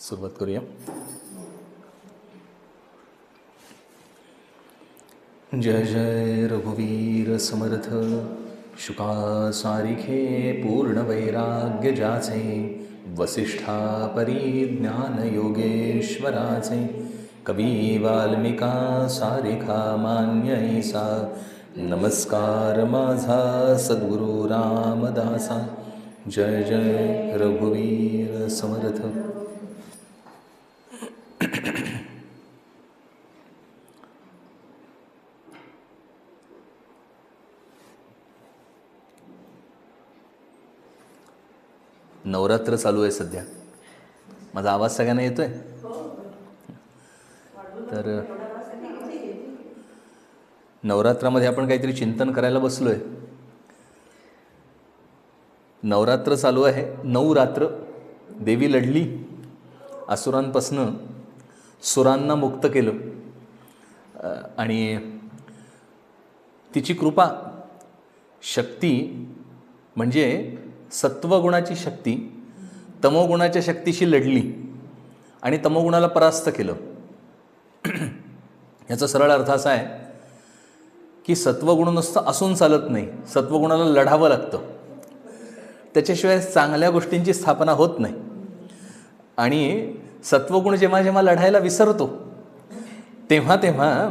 सुरुवात करूया. जय जय रघुवीर समर्थ. शुका सारिखे पूर्ण वैराग्य जाचे, वसिष्ठा परिज्ञान योगेश्वराचे. कवी वाल्मिका सारिखा मान्य ऐसा, नमस्कार माझा सद्गुरु रामदासा. जय जय रघुवीर समर्थ. नवरात्र चालू आहे सध्या. माझा आवाज सगळ्यांना येतोय? तर नवरात्रामध्ये आपण काहीतरी चिंतन करायला बसलोय. नवरात्र चालू आहे. 9 रात्र देवी लढली, असुरांपासनं सुरांना मुक्त केलं आणि तिची कृपा, शक्ती म्हणजे सत्वगुणाची शक्ती तमोगुणाच्या शक्तीशी लढली आणि तमोगुणाला परास्त केलं. याचा सरळ अर्थ असा आहे की सत्वगुण नुसतं असून चालत नाही, सत्वगुणाला लढावं लागतं. त्याच्याशिवाय चांगल्या गोष्टींची स्थापना होत नाही. आणि सत्वगुण जेव्हा जेव्हा लढायला विसरतो तेव्हा तेव्हा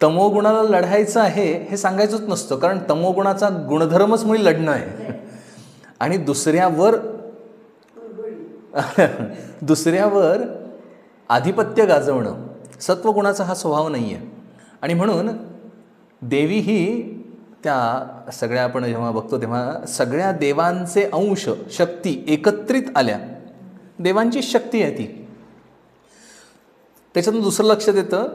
तमोगुणाला लढायचं आहे हे सांगायचंच नसतं, कारण तमोगुणाचा गुणधर्मच मुळी लढणं आहे. आणि दुसऱ्यावर आधिपत्य गाजवणं सत्वगुणाचा हा स्वभाव नाही आहे. आणि म्हणून देवी ही त्या सगळ्या आपण जेव्हा बघतो तेव्हा सगळ्या देवांचे अंश शक्ती एकत्रित आल्या. देवांची शक्ती आहे ती. त्याच्यातून दुसरं लक्षात येतं,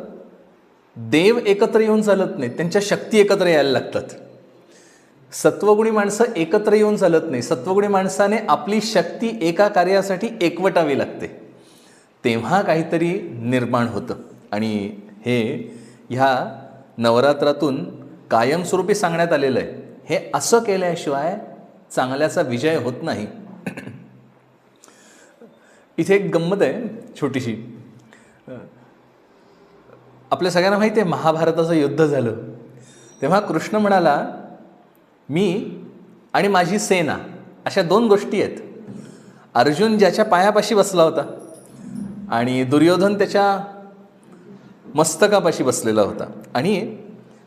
देव एकत्र येऊन चालत नाहीत, त्यांच्या शक्ती एकत्र यायला लागतात. सत्वगुणी माणसं एकत्र येऊन चालत नाही. सत्वगुणी माणसाने आपली शक्ती एका कार्यासाठी एकवटावी लागते, तेव्हा काहीतरी निर्माण होतं. आणि हे ह्या नवरात्रातून कायमस्वरूपी सांगण्यात आलेलं आहे. हे असं केल्याशिवाय चांगल्याचा विजय होत नाही. इथे एक गंमत आहे छोटीशी. आपल्या सगळ्यांना माहिती आहे, महाभारताचं युद्ध झालं तेव्हा कृष्ण म्हणाला, मी आणि माझी सेना अशा 2 गोष्टी आहेत. अर्जुन ज्याच्या पायापाशी बसला होता आणि दुर्योधन त्याच्या मस्तकापाशी बसलेला होता. आणि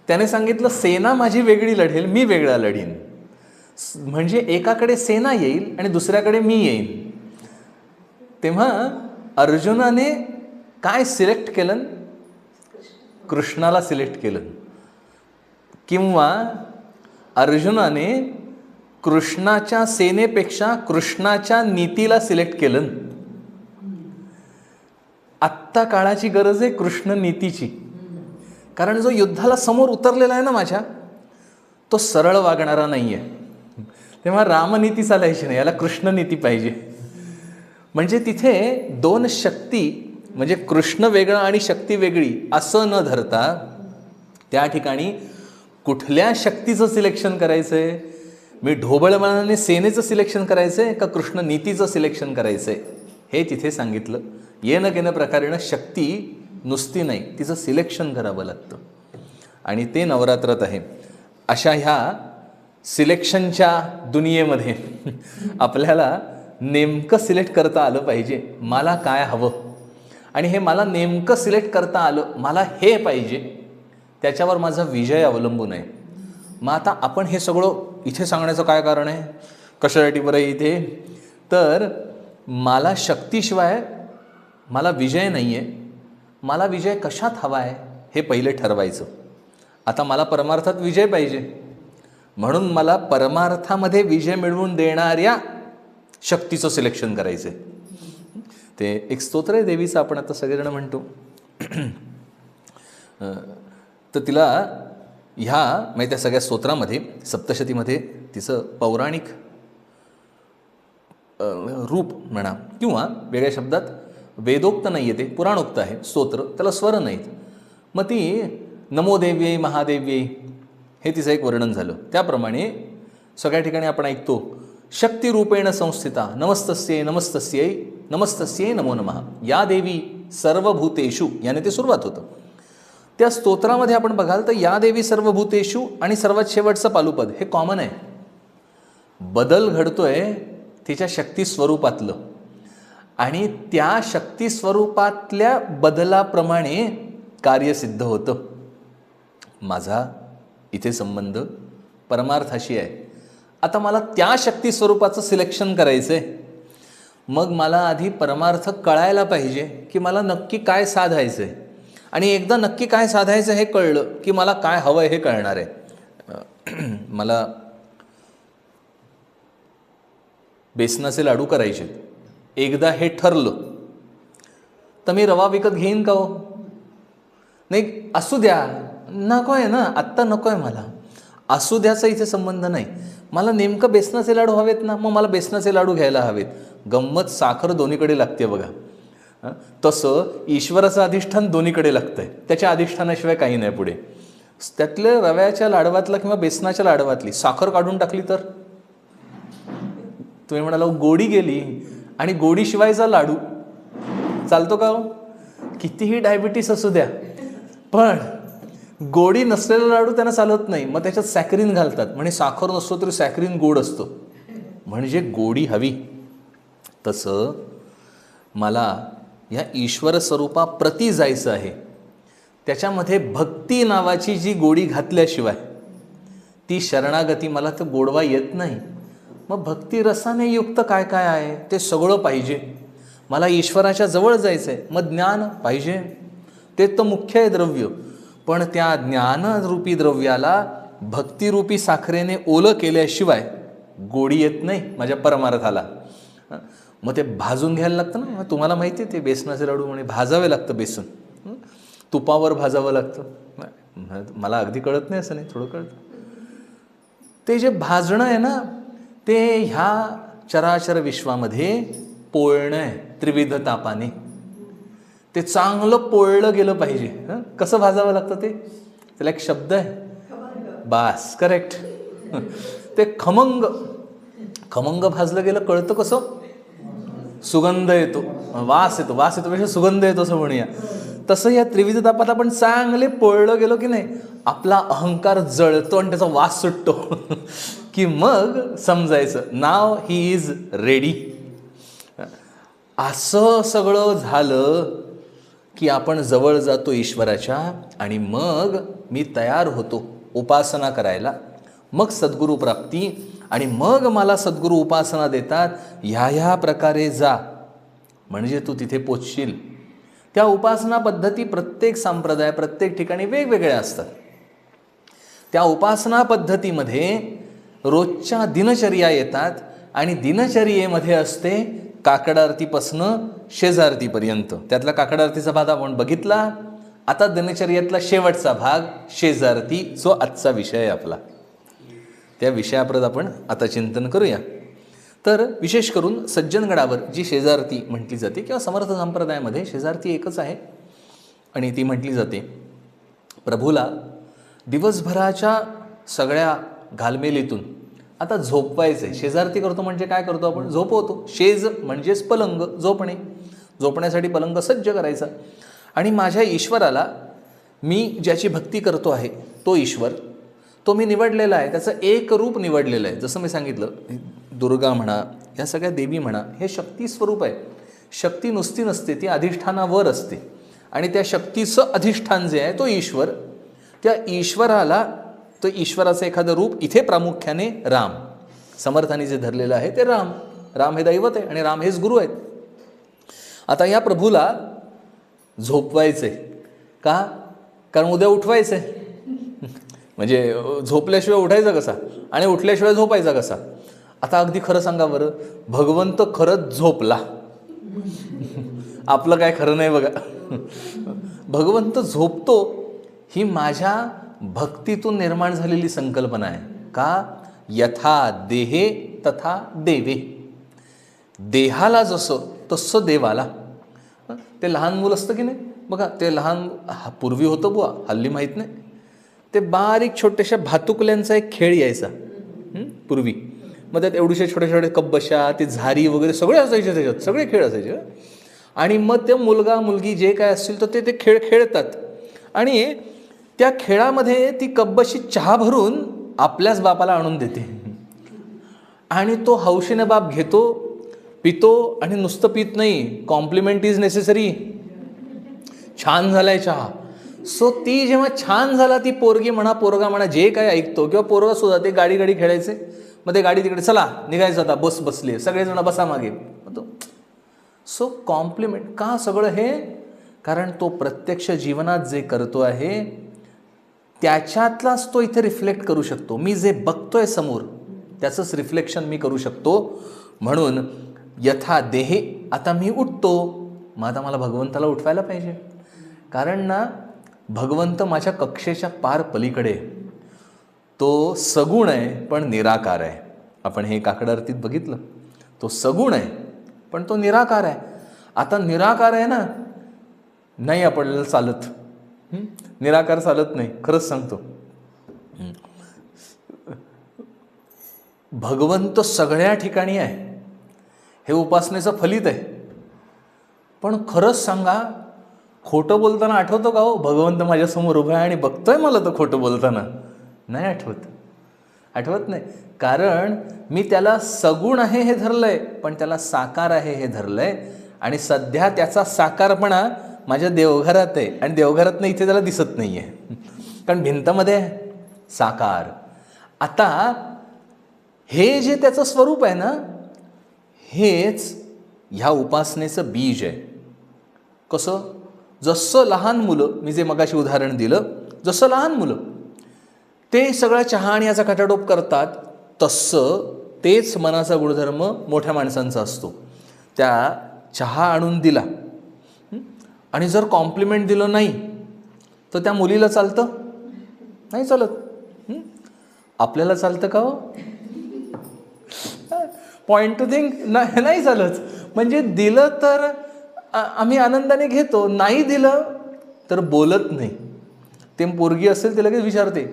त्याने सांगितलं, सेना माझी वेगळी लढेल, मी वेगळा लढीन. म्हणजे एकाकडे सेना येईल आणि दुसऱ्याकडे मी येईन. तेव्हा अर्जुनाने काय सिलेक्ट केलं? कृष्णाला सिलेक्ट केलं. किंवा अर्जुनाने कृष्णाच्या सेनेपेक्षा कृष्णाच्या नीतीला सिलेक्ट केलं. आत्ता काळाची गरज आहे कृष्ण नीतीची. कारण जो युद्धाला समोर उतरलेला आहे ना माझ्या, तो सरळ वागणारा नाही आहे. तेव्हा रामनीती चालायची नाही, याला कृष्णनीती पाहिजे. म्हणजे तिथे 2 शक्ती, म्हणजे कृष्ण वेगळा आणि शक्ती वेगळी असं न धरता त्या ठिकाणी कुठल्या शक्तीचं सिलेक्शन करायचं आहे? मी ढोबळमानाने सेनेचं सिलेक्शन करायचं आहे का कृष्ण नीतीचं सिलेक्शन करायचं आहे? हे तिथे सांगितलं. येणं केनं प्रकारेनं शक्ती नुसती नाही, तिचं सिलेक्शन करावं लागतं. आणि ते नवरात्रात आहे. अशा ह्या सिलेक्शनच्या दुनियेमध्ये आपल्याला नेमकं सिलेक्ट करता आलं पाहिजे, मला काय हवं. आणि हे मला नेमकं सिलेक्ट करता आलं, मला हे पाहिजे, त्याच्यावर माझा विजय अवलंबून आहे. मग आता आपण हे सगळं इथे सांगण्याचं काय कारण आहे? कशासाठी बरं इथे? तर मला शक्तीशिवाय मला विजय नाही आहे. मला विजय कशात हवा आहे हे पहिले ठरवायचं. आता मला परमार्थात विजय पाहिजे, म्हणून मला परमार्थामध्ये विजय मिळवून देणाऱ्या शक्तीचं सिलेक्शन करायचं आहे. ते एक स्तोत्र आहे देवीचं, आपण आता सगळेजण म्हणतो. तर तिला ह्या म्हणजे त्या सगळ्या स्तोत्रामध्ये सप्तशतीमध्ये तिचं पौराणिक रूप म्हणा, किंवा वेगळ्या शब्दात वेदोक्त नाही आहे, ते पुराणोक्त आहे स्तोत्र, त्याला स्वर नाहीत. मग ती नमो देव्यै महादेव्यै हे तिचं एक वर्णन झालं. त्याप्रमाणे सगळ्या ठिकाणी आपण ऐकतो शक्तिरूपेण संस्थिता नमस्तस्यै नमस्तस्यै नमस्तस्यै नमो नमः या देवी सर्वभूतेषु याने ते सुरुवात होतं. त्या स्तोत्रामध्ये आपण बघाल तर या देवी सर्वभूतेषु आणि सर्वात शेवटचं पालुपद हे कॉमन आहे. बदल घडतोय तिच्या शक्ती स्वरूपातलं आणि त्या शक्ती स्वरूपातल्या बदलाप्रमाणे कार्य सिद्ध होतं. माझा इथे संबंध परमार्थाशी आहे. आता मला त्या शक्ती स्वरूपाचं सिलेक्शन करायचं आहे. मग मला आधी परमार्थ कळायला पाहिजे की मला नक्की काय साधायचं आहे. आणि एकदा नक्की काय साधायचं हे कळलं की मला काय हवं आहे हे कळणार आहे. मला बेसनाचे लाडू करायचे, एकदा हे ठरलं तर मी रवा विकत घेईन का हो? नाही, असू द्या, नको आहे ना, आत्ता नको आहे मला. असू द्याचा इथे संबंध नाही. मला नेमकं बेसनाचे लाडू हवेत ना, मग मला बेसनाचे लाडू घ्यायला हवेत. गंमत साखर दोन्हीकडे लागते बघा. तसं ईश्वराचं अधिष्ठान दोन्हीकडे लागतं आहे. त्याच्या अधिष्ठानाशिवाय काही नाही पुढे. त्यातल्या रव्याच्या लाडवातला किंवा बेसनाच्या लाडवातली साखर काढून टाकली तर तुम्ही म्हणाला गोडी गेली आणि गोडीशिवायचा लाडू चालतो का हो? कितीही डायबिटीस असू द्या, पण गोडी नसलेला लाडू त्यांना चालत नाही. मग त्याच्यात सॅकरीन घालतात. म्हणजे साखर नसतो तरी सॅकरीन गोड असतो, म्हणजे गोडी हवी. तसं मला या ईश्वर स्वरूपाप्रती जायचं आहे. त्याच्यामध्ये भक्ती नावाची जी गोडी घातल्याशिवाय ती शरणागती मला तर गोडवा येत नाही. मग भक्ती रसाने युक्त काय काय आहे ते सगळं पाहिजे. मला ईश्वराच्या जवळ जायचं आहे, मग ज्ञान पाहिजे. ते तर मुख्य आहे द्रव्य. पण त्या ज्ञानरूपी द्रव्याला भक्तिरूपी साखरेने ओलं केल्याशिवाय गोडी येत नाही माझ्या परमार्थाला. मग ते भाजून घ्यायला लागतं ना. तुम्हाला माहिती आहे ते बेसनाचे लाडू म्हणजे भाजावे लागतं. बेसन तुपावर भाजावं लागतं. मला अगदी कळत नाही असं नाही, थोडं कळतं. ते जे भाजणं आहे ना, ते ह्या चराचर विश्वामध्ये पोळणं आहे त्रिविध तापाने. ते चांगलं पोळलं गेलं पाहिजे. कसं भाजावं लागतं ते? त्याला एक शब्द आहे, बास, करेक्ट. ते खमंग खमंग भाजलं गेलं कळतं कसं? सुगंध येतो, वास येतो. वास येतो पेक्षा सुगंध येतो असं म्हणूया. तसं या त्रिविध तापात आपण चांगले पोळलं गेलो की नाही, आपला अहंकार जळतो आणि त्याचा वास सुटतो की मग समजायचं नाव ही इज रेडी. असं सगळं झालं की आपण जवळ जातो ईश्वराच्या आणि मग मी तयार होतो उपासना करायला. मग सद्गुरू प्राप्ती. आणि मग मला सद्गुरू उपासना देतात, ह्या प्रकारे जा म्हणजे तू तिथे पोचशील. त्या उपासना पद्धती प्रत्येक संप्रदाय प्रत्येक ठिकाणी वेगवेगळ्या असतात. त्या उपासना पद्धतीमध्ये रोजच्या दिनचर्या येतात आणि दिनचर्येमध्ये असते काकडारतीपासनं शेजारतीपर्यंत. त्यातला काकडारतीचा भाग आपण बघितला. आता दिनचर्येतला शेवटचा भाग शेजारती, जो आजचा विषय आहे आपला. त्या विषयाप्रत आपण आता चिंतन करूया. तर विशेष करून सज्जनगडावर जी शेजारती म्हटली जाते किंवा समर्थ संप्रदायामध्ये शेजारती एकच आहे आणि ती म्हटली जाते प्रभूला दिवसभराच्या सगळ्या घालमेलीतून आता झोपवायचं आहे. शेजारती करतो म्हणजे काय करतो आपण? झोपवतो. शेज म्हणजेच पलंग, झोपणे. झोपण्यासाठी पलंग सज्ज करायचा. आणि माझ्या ईश्वराला मी ज्याची भक्ती करतो आहे तो ईश्वर, तो मी निवडलेला आहे. त्याचं एक रूप निवडलेलं आहे. जसं मी सांगितलं, दुर्गा म्हणा, या सगळ्या देवी म्हणा, हे शक्ती स्वरूप आहे. शक्ती नुसती नसते, ती अधिष्ठानावर असते. आणि त्या शक्तीचं अधिष्ठान जे आहे तो ईश्वर. त्या ईश्वराला, तो ईश्वराचं एखादं रूप, इथे प्रामुख्याने राम, समर्थांनी जे धरलेलं आहे ते राम. राम हे दैवत आहे आणि राम हेच गुरु आहेत. आता या प्रभूला झोपवायचं आहे का? कारण उद्या उठवायचं आहे. म्हणजे झोपल्याशिवाय उठायचा कसा आणि उठल्याशिवाय झोपायचा कसा? आता अगदी खरं सांगा बरं, भगवंत खरंच झोपला? आपलं काय खरं नाही बघा. भगवंत झोपतो ही माझ्या भक्तीतून निर्माण झालेली संकल्पना आहे. का? यथा देहे तथा देवे. देहाला जसं तसं देवाला. ते लहान मूल असतं की नाही बघा, ते लहान पूर्वी होतं बुवा, हल्ली माहीत नाही. ते बारीक छोट्याशा भातुकल्यांचा एक खेळ यायचा पूर्वी. मग त्यात एवढीशे छोटे छोटे कब्बशा, ते झारी वगैरे सगळे असायचे, त्याच्यात सगळे खेळ असायचे. आणि मग ते मुलगा मुलगी जे काय असतील तर ते खेळ खेळतात. आणि त्या खेळामध्ये ती कब्बशी चहा भरून आपल्याच बापाला आणून देते. आणि तो हौशीने बाप घेतो, पितो, आणि नुसतं पित नाही, कॉम्प्लिमेंट इज नेसेसरी. छान झालाय चहा. सो ती जेव्हा छान झाला, ती पोरगी म्हणा पोरगा म्हणा जे काय ऐकतो, किंवा पोरगा सुद्धा, ते गाडी गाडी खेळायचे. मग ते गाडी तिकडे, चला निघायचं आता, बस बसली, सगळेजण बसा मागे. सो कॉम्प्लिमेंट का सगळं हे? कारण तो प्रत्यक्ष जीवनात जे करतो आहे त्याच्यातलाच तो इथे रिफ्लेक्ट करू शकतो. मी जे बघतोय समोर त्याचंच रिफ्लेक्शन मी करू शकतो. म्हणून यथा देहे, आता मी उठतो, मग आता मला भगवंताला उठवायला पाहिजे. कारण ना, भगवंत माझ्या कक्षेच्या पार पलीकडे, तो सगुण आहे पण निराकार आहे. आपण हे काकड आरतीत बघितलं. तो सगुण आहे पण तो निराकार आहे. आता निराकार आहे ना, नाही आपल्याला चालत, निराकार चालत नाही, खरंच सांगतो. भगवंत सगळ्या ठिकाणी आहे, हे उपासनेचं फलित आहे. पण खरंच सांगा, खोटं बोलताना आठवतं का हो? भगवंत माझ्यासमोर उभा आहे आणि बघतोय मला तर खोटं बोलताना? नाही आठवत, आठवत नाही. कारण मी त्याला सगुण आहे हे धरलंय, पण त्याला साकार आहे हे धरलंय. आणि सध्या त्याचा साकारपणा माझ्या देवघरात आहे, आणि देवघरातनं इथे त्याला दिसत नाही आहे, कारण भिंतमध्ये साकार. आता हे जे त्याचं स्वरूप आहे ना, हेच ह्या उपासनेचं बीज आहे. कसं? जसं लहान मुलं, मी जे मगाशी उदाहरण दिलं, जसं लहान मुलं ते सगळा चहा आणि याचा खटाटोप करतात, तसं तेच मनाचा गुणधर्म मोठ्या माणसांचा असतो. त्या चहा आणून दिला आणि जर कॉम्प्लिमेंट दिलं नाही तर त्या मुलीला चालतं? नाही चालत. आपल्याला चालतं का हो? पॉइंट टू थिंक नाही चालत. म्हणजे दिलं तर आम्ही आनंदाने घेतो, नाही दिलं तर बोलत नाही. ते पोरगी असेल ते लगेच विचारते,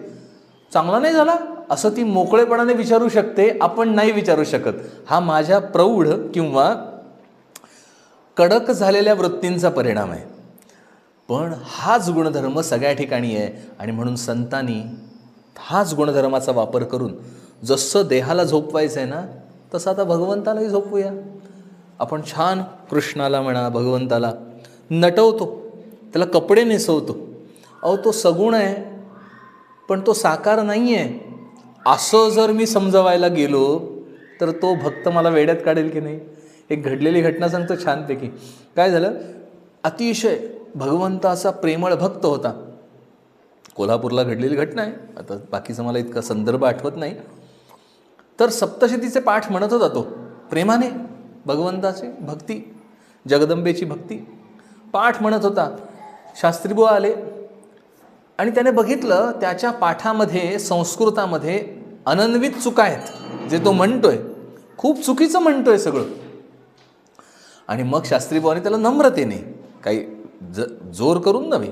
चांगला नाही झाला, असं ती मोकळेपणाने विचारू शकते, आपण नाही विचारू शकत. हा माझ्या प्रौढ किंवा कडक झालेल्या वृत्तींचा परिणाम आहे. पण हाच गुणधर्म सगळ्या ठिकाणी आहे. आणि म्हणून संतांनी हाच गुणधर्माचा वापर करून, जसं देहाला झोपवायचं आहे ना, तसं आता भगवंतालाही झोपवूया. आपण छान कृष्णाला म्हणा, भगवंताला नटवतो, त्याला कपडे नेसवतो. अहो, तो सगुण आहे पण तो साकार नाही आहे, असं जर मी समजवायला गेलो तर तो भक्त मला वेड्यात काढेल की नाही. एक घडलेली घटना सांगतो छानपैकी. काय झालं, अतिशय भगवंताचा प्रेमळ भक्त होता. कोल्हापूरला घडलेली घटना आहे, आता बाकीचं मला इतका संदर्भ आठवत नाही. तर सप्तशतीचे पाठ म्हणत होता तो प्रेमाने, भगवंताची भक्ती, जगदंबेची भक्ती पाठ म्हणत होता. शास्त्रीबुवा आले आणि त्याने बघितलं त्याच्या पाठामध्ये संस्कृतामध्ये अनन्वित चुका आहेत. जे तो म्हणतोय खूप चुकीचं म्हणतोय सगळं. आणि मग शास्त्रीबुवाने त्याला नम्रतेने, काही जोर करून नव्हे,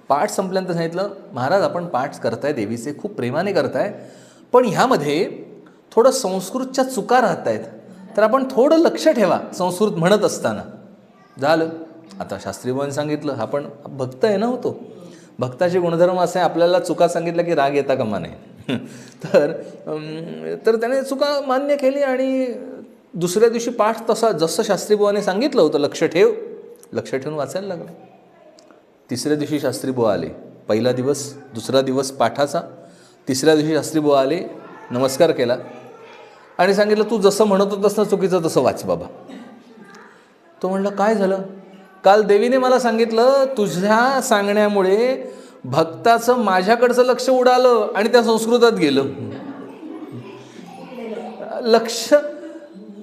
पाठ संपल्यानंतर सांगितलं, महाराज आपण पाठ करताय देवीचे, खूप प्रेमाने करताय, पण ह्यामध्ये थोडं संस्कृतच्या चुका राहत आहेत, तर आपण थोडं लक्ष ठेवा संस्कृत म्हणत असताना. झालं. आता शास्त्रीबुवांनी सांगितलं, आपण भक्त आहे ना, होतो भक्ताचे गुणधर्म असे, आपल्याला चुका सांगितल्या की राग येता कामा नये. तर त्याने चुका मान्य केली आणि दुसऱ्या दिवशी पाठ तसा जसं शास्त्रीबुवाने सांगितलं होतं, लक्ष ठेवून वाचायला लागलं. तिसऱ्या दिवशी शास्त्रीबुवा आले. पहिला दिवस, दुसरा दिवस पाठाचा. तिसऱ्या दिवशी शास्त्रीबुवा आले, नमस्कार केला आणि सांगितलं, तू जसं म्हणत होतंस ना चुकीचं तसं वाच बाबा. तो म्हणलं, काय झालं? काल देवीने मला सांगितलं, तुझ्या सांगण्यामुळे भक्ताचं माझ्याकडचं लक्ष उडालं आणि त्या संस्कृतात गेलं. लक्ष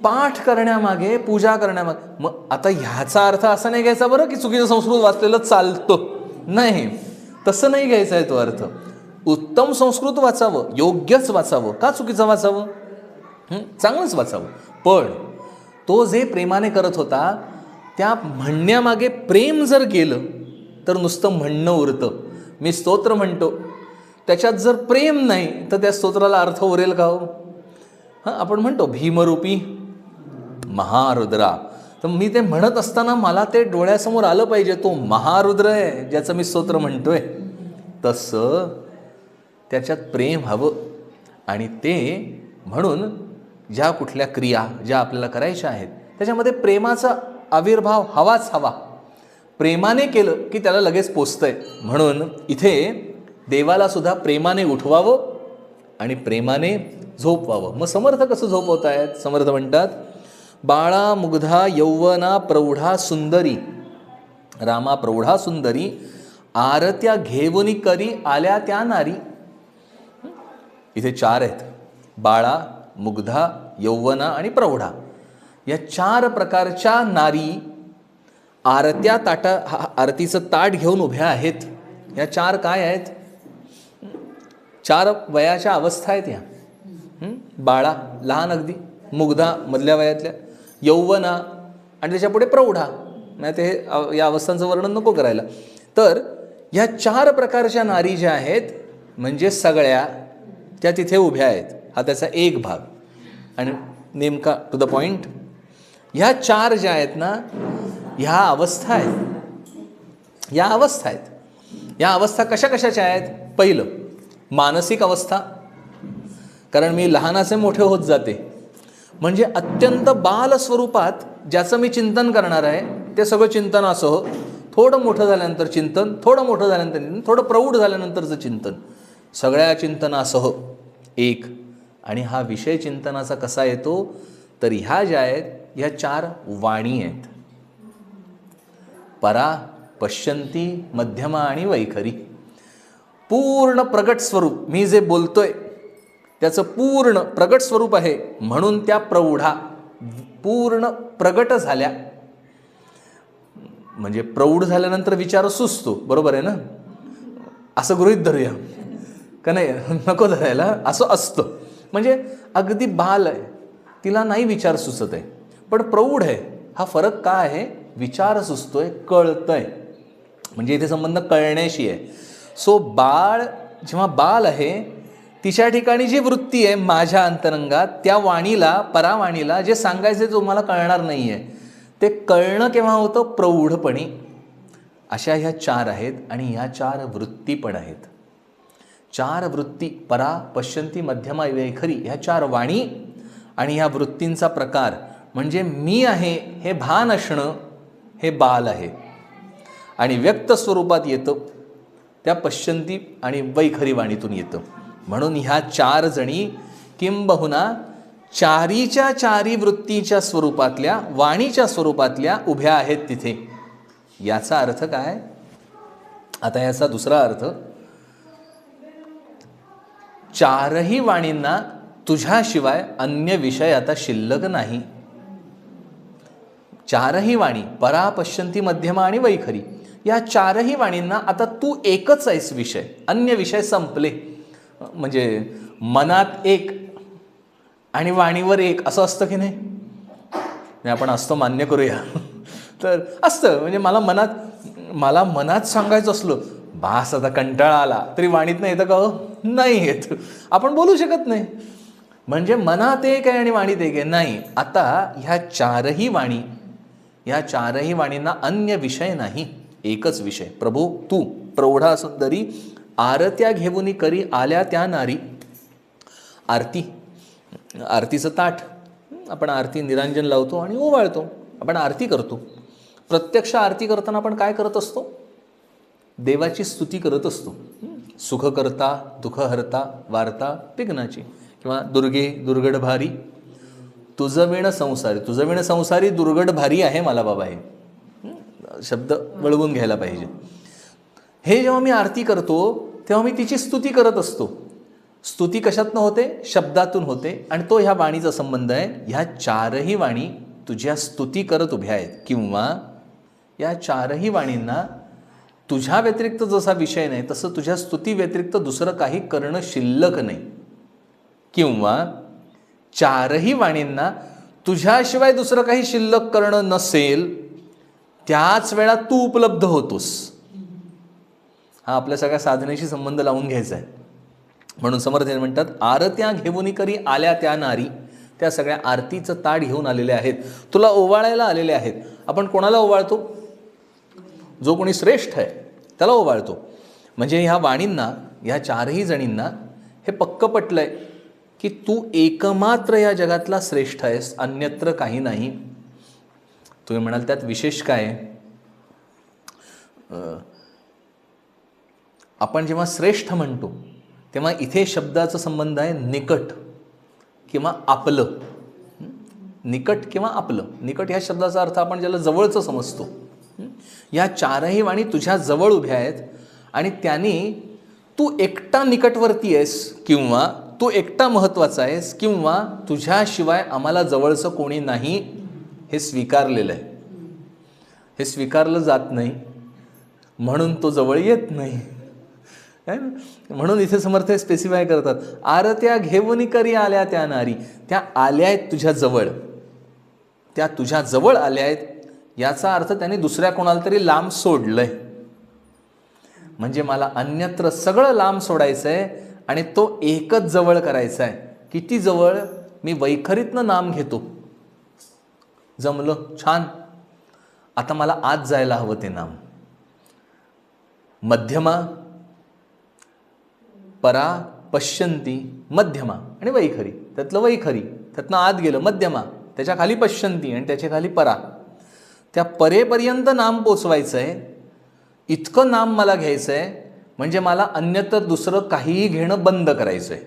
पाठ करण्यामागे, पूजा करण्यामागे. मग आता ह्याचा अर्थ असा नाही घ्यायचा बरं की चुकीचं संस्कृत वाचलेलं चालतं, नाही, तसं नाही घ्यायचा आहे तो अर्थ. उत्तम संस्कृत वाचावं, योग्यच वाचावं. का चुकीचं वाचावं? चांगलंच वाचावं. पण तो जे प्रेमाने करत होता, त्या म्हणण्यामागे प्रेम जर गेलं तर नुसतं म्हणणं उरतं. मी स्तोत्र म्हणतो, त्याच्यात जर प्रेम नाही तर त्या स्तोत्राला अर्थ उरेल का हो? हां, आपण म्हणतो भीमरूपी महारुद्रा. तर मी ते म्हणत असताना मला ते डोळ्यासमोर आलं पाहिजे, तो महारुद्र आहे ज्याचं मी स्तोत्र म्हणतोय. तसं त्याच्यात प्रेम हवं. आणि ते म्हणून ज्या कुठल्या क्रिया ज्या आपल्याला करायच्या आहेत त्याच्यामध्ये प्रेमाचा आविर्भाव हवाच हवा. प्रेमाने केलं की त्याला लगेच पोचतंय. म्हणून इथे देवाला सुद्धा प्रेमाने उठवावं आणि प्रेमाने झोपवावं. मग समर्थ कसं झोपवत आहेत? समर्थ म्हणतात, बाळा मुग्धा यौवना प्रौढा सुंदरी, रामा प्रौढा सुंदरी, आरत्या घेवनी करी आल्या त्या नारी. इथे 4 आहेत, बाळा, मुग्धा, यौवना आणि प्रौढा. या 4 प्रकारच्या नारी आरत्या आरतीचं ताट घेऊन उभ्या आहेत. या 4 काय आहेत? 4 वयाच्या अवस्था आहेत. या बाळा लहान अगदी, मुग्धा मधल्या वयातल्या, यौवना आणि त्याच्यापुढे प्रौढा. नाही ते या अवस्थांचं वर्णन नको करायला. तर ह्या 4 प्रकारच्या नारी ज्या आहेत म्हणजे सगळ्या त्या तिथे उभ्या आहेत. हा त्याचा एक भाग. आणि नेमका टू द पॉईंट, ह्या 4 ज्या आहेत ना, ह्या अवस्था आहेत. या अवस्था आहेत. या अवस्था कशा कशाच्या आहेत? पहिलं मानसिक अवस्था, कारण मी लहानाचे मोठे होत जाते. म्हणजे अत्यंत बाल स्वरूपात ज्याचं मी चिंतन करणार आहे ते सगळं चिंतनासह, थोडं मोठं झाल्यानंतर चिंतन, थोडं मोठं झाल्यानंतर चिंतन, थोडं प्रौढ झाल्यानंतरचं चिंतन, सगळ्या चिंतनासह एक. आणि हा विषय चिंतनाचा कसा येतो? तर ह्या ज्या आहेत ह्या 4 वाणी आहेत, परा, पश्यंती, मध्यमा आणि वैखरी. पूर्ण प्रगट स्वरूप, मी जे बोलतोय त्याचं पूर्ण प्रगट स्वरूप आहे. म्हणून त्या प्रौढा पूर्ण प्रगट झाल्या. म्हणजे प्रौढ झाल्यानंतर विचार सुचतो, बरोबर आहे ना? असं गृहीत धरूया का नाही? नको धरायला, असं असतं. म्हणजे अगदी बाल आहे, तिला नाही विचार सुचत आहे, पण प्रौढ आहे. हा फरक काय आहे? विचार सुचतोय, कळतंय. म्हणजे इथे संबंध कळण्याशी आहे. सो बाळ जेव्हा बाल आहे तिच्या ठिकाणी जी वृत्ती आहे माझ्या अंतरंगात, त्या वाणीला, परावाणीला जे सांगायचे तुम्हाला कळणार नाही आहे, ते कळणं केव्हा होतं? प्रौढपणी. अशा ह्या 4 आहेत. आणि ह्या 4 वृत्ती पण आहेत. 4 वृत्ती, परा, पश्यंती, मध्यमा, वैखरी, ह्या 4 वाणी. आणि ह्या वृत्तींचा प्रकार म्हणजे मी आहे हे भान असणं, हे बाल आहे. आणि व्यक्त स्वरूपात येतं त्या पश्यंती आणि वैखरी वाणीतून येतं. म्हणून ह्या 4 जणी किंबहुना 4च्या 4 वृत्तीच्या स्वरूपातल्या, वाणीच्या स्वरूपातल्या उभ्या आहेत तिथे. याचा अर्थ काय? आता याचा दुसरा अर्थ, 4ही वाणींना तुझ्याशिवाय अन्य विषय आता शिल्लक नाही. 4ही वाणी, परा, पश्यंती, मध्यमा आणि वैखरी, या 4ही वाणींना आता तू एकच आहेस विषय, अन्य विषय संपले. म्हणजे मनात एक आणि वाणीवर एक असं असतं की नाही? आपण असतं, मान्य करूया. तर असतं. म्हणजे मला मनात सांगायचं असलं, बास आता कंटाळा आला, तरी वाणीत नाही येतं का? नाही येत. आपण बोलू शकत नाही. म्हणजे मनात एक आहे आणि वाणीत एक आहे. नाही, आता ह्या 4ही वाणी, या 4ही वाणींना अन्य विषय नाही, एकच विषय. प्रभू तू, प्रौढा सुंदरी, आरत्या घेऊनी करी आल्या त्या नारी. आरती, आरतीचं ताट, आपण आरती निरांजन लावतो आणि ओवाळतो, आपण आरती करतो. प्रत्यक्ष आरती करताना आपण काय करत असतो? देवाची स्तुती करत असतो. सुख करता, दुःख हरता, वार्ता विघ्नाची. किंवा दुर्गे दुर्गड भारी, तुझं विण संसारी. तुझं विण संसारी दुर्गड भारी आहे मला बाबा. हे शब्द वळवून घ्यायला पाहिजे. हे जेव्हा मी आरती करतो तेव्हा मी तिची स्तुती करत असतो. स्तुती कशातनं होते? शब्दातून होते. आणि तो ह्या वाणीचा संबंध आहे. ह्या 4ही वाणी तुझ्या स्तुती करत उभ्या आहेत. किंवा या 4ही वाणींना तुझ्या व्यतिरिक्त जसा विषय नाही तसं तुझ्या स्तुती व्यतिरिक्त दुसरं काही करणं शिल्लक नाही. किंवा 4ही वाणींना तुझ्याशिवाय दुसरं काही शिल्लक करणं नसेल, त्याच वेळा तू उपलब्ध होतोस. हा आपल्या सगळ्या साधनेशी संबंध लावून घ्यायचा आहे. म्हणून समर्थ म्हणतात, आरत्या घेऊनी करी आल्या त्या नारी. त्या सगळ्या आरतीचं ताट घेऊन आलेले आहेत, तुला ओवाळायला आलेले आहेत. आपण कोणाला ओवाळतो? जो कोणी श्रेष्ठ आहे त्याला ओवाळतो. म्हणजे ह्या वाणींना, ह्या चारही जणींना हे पक्क पटलंय की तू एकमात्र या जगातला श्रेष्ठ आहेस, अन्यत्र काही नाही. तुम्ही म्हणाल त्यात विशेष काय आहे? आपण जेव्हा श्रेष्ठ म्हणतो तेव्हा इथे शब्दाचा संबंध आहे निकट किंवा आपलं. निकट किंवा आपलं. निकट ह्या शब्दाचा अर्थ आपण ज्याला जवळचं समजतो. या चारही वाणी तुझ्या जवळ उभ्या आहेत आणि त्यांनी तू एकटा निकटवर्ती आहेस, किंवा तू एकटा महत्त्वाचा आहेस, किंवा तुझ्याशिवाय आम्हाला जवळचं कोणी नाही हे स्वीकारलेलं आहे. हे स्वीकारलं जात नाही म्हणून तो जवळ येत नाही. म्हणून इथे समर्थ स्पेसिफाय करतात, आरत्या घेऊन करी आल्या त्या नारी. त्या आल्या आहेत तुझ्या जवळ, त्या तुझ्या जवळ आल्या आहेत. याचा अर्थ त्याने दुसऱ्या कोणाला तरी लांब सोडलंय. म्हणजे मला अन्यत्र सगळं लांब सोडायचं आहे आणि तो एकच जवळ करायचा आहे. किती जवळ? मी वैखरीतनं नाम घेतो, जमलं, छान. आता मला आत जायला हवं ते नाम. मध्यमा, परा, पश्यंती, मध्यमा आणि वैखरी. त्यातलं वैखरी, त्यातनं आत गेलं मध्यमा, त्याच्या खाली पश्यंती आणि त्याच्या खाली परा. त्या परेपर्यंत नाम पोचवायचं आहे. इतकं नाम मला घ्यायचं आहे म्हणजे मला अन्यत्र दुसरं काहीही घेणं बंद करायचं आहे.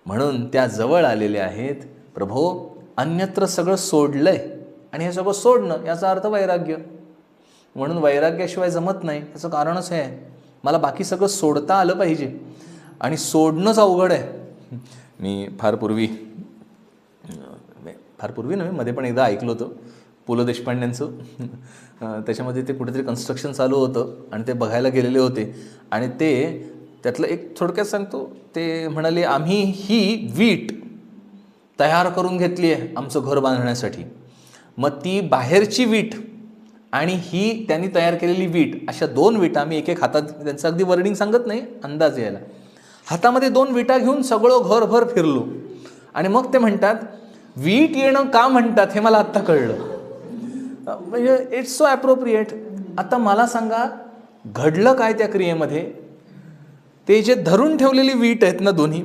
म्हणून त्या जवळ आलेले आहेत. प्रभो, अन्यत्र सगळं सोडलंय आणि हे सगळं सोडणं याचा अर्थ वैराग्य. म्हणून वैराग्याशिवाय जमत नाही. याचं कारणच हे आहे, मला बाकी सगळं सोडता आलं पाहिजे आणि सोडणंच अवघड आहे. मी फार पूर्वी नव्हे, मध्ये पण एकदा ऐकलं होतं पु ल देशपांड्यांचं. त्याच्यामध्ये ते कुठेतरी कन्स्ट्रक्शन चालू होतं आणि ते बघायला गेलेले होते आणि ते त्यातलं एक थोडक्यात सांगतो. ते म्हणाले, आम्ही ही वीट तयार करून घेतली आहे आमचं घर बांधण्यासाठी. मग ती बाहेरची वीट आणि ही त्यांनी तयार केलेली वीट, अशा दोन विटा आम्ही एक एक हातात, त्यांचं अगदी वर्डिंग सांगत नाही, अंदाज यायला, हातामध्ये दोन विटा घेऊन सगळं घरभर फिरलो. आणि मग ते म्हणतात, वीट येणं का म्हणतात हे मला आत्ता कळलं. म्हणजे इट्स सो ॲप्रोप्रिएट. आता मला सांगा, घडलं काय त्या क्रियेमध्ये? ते जे धरून ठेवलेली वीट आहेत ना दोन्ही,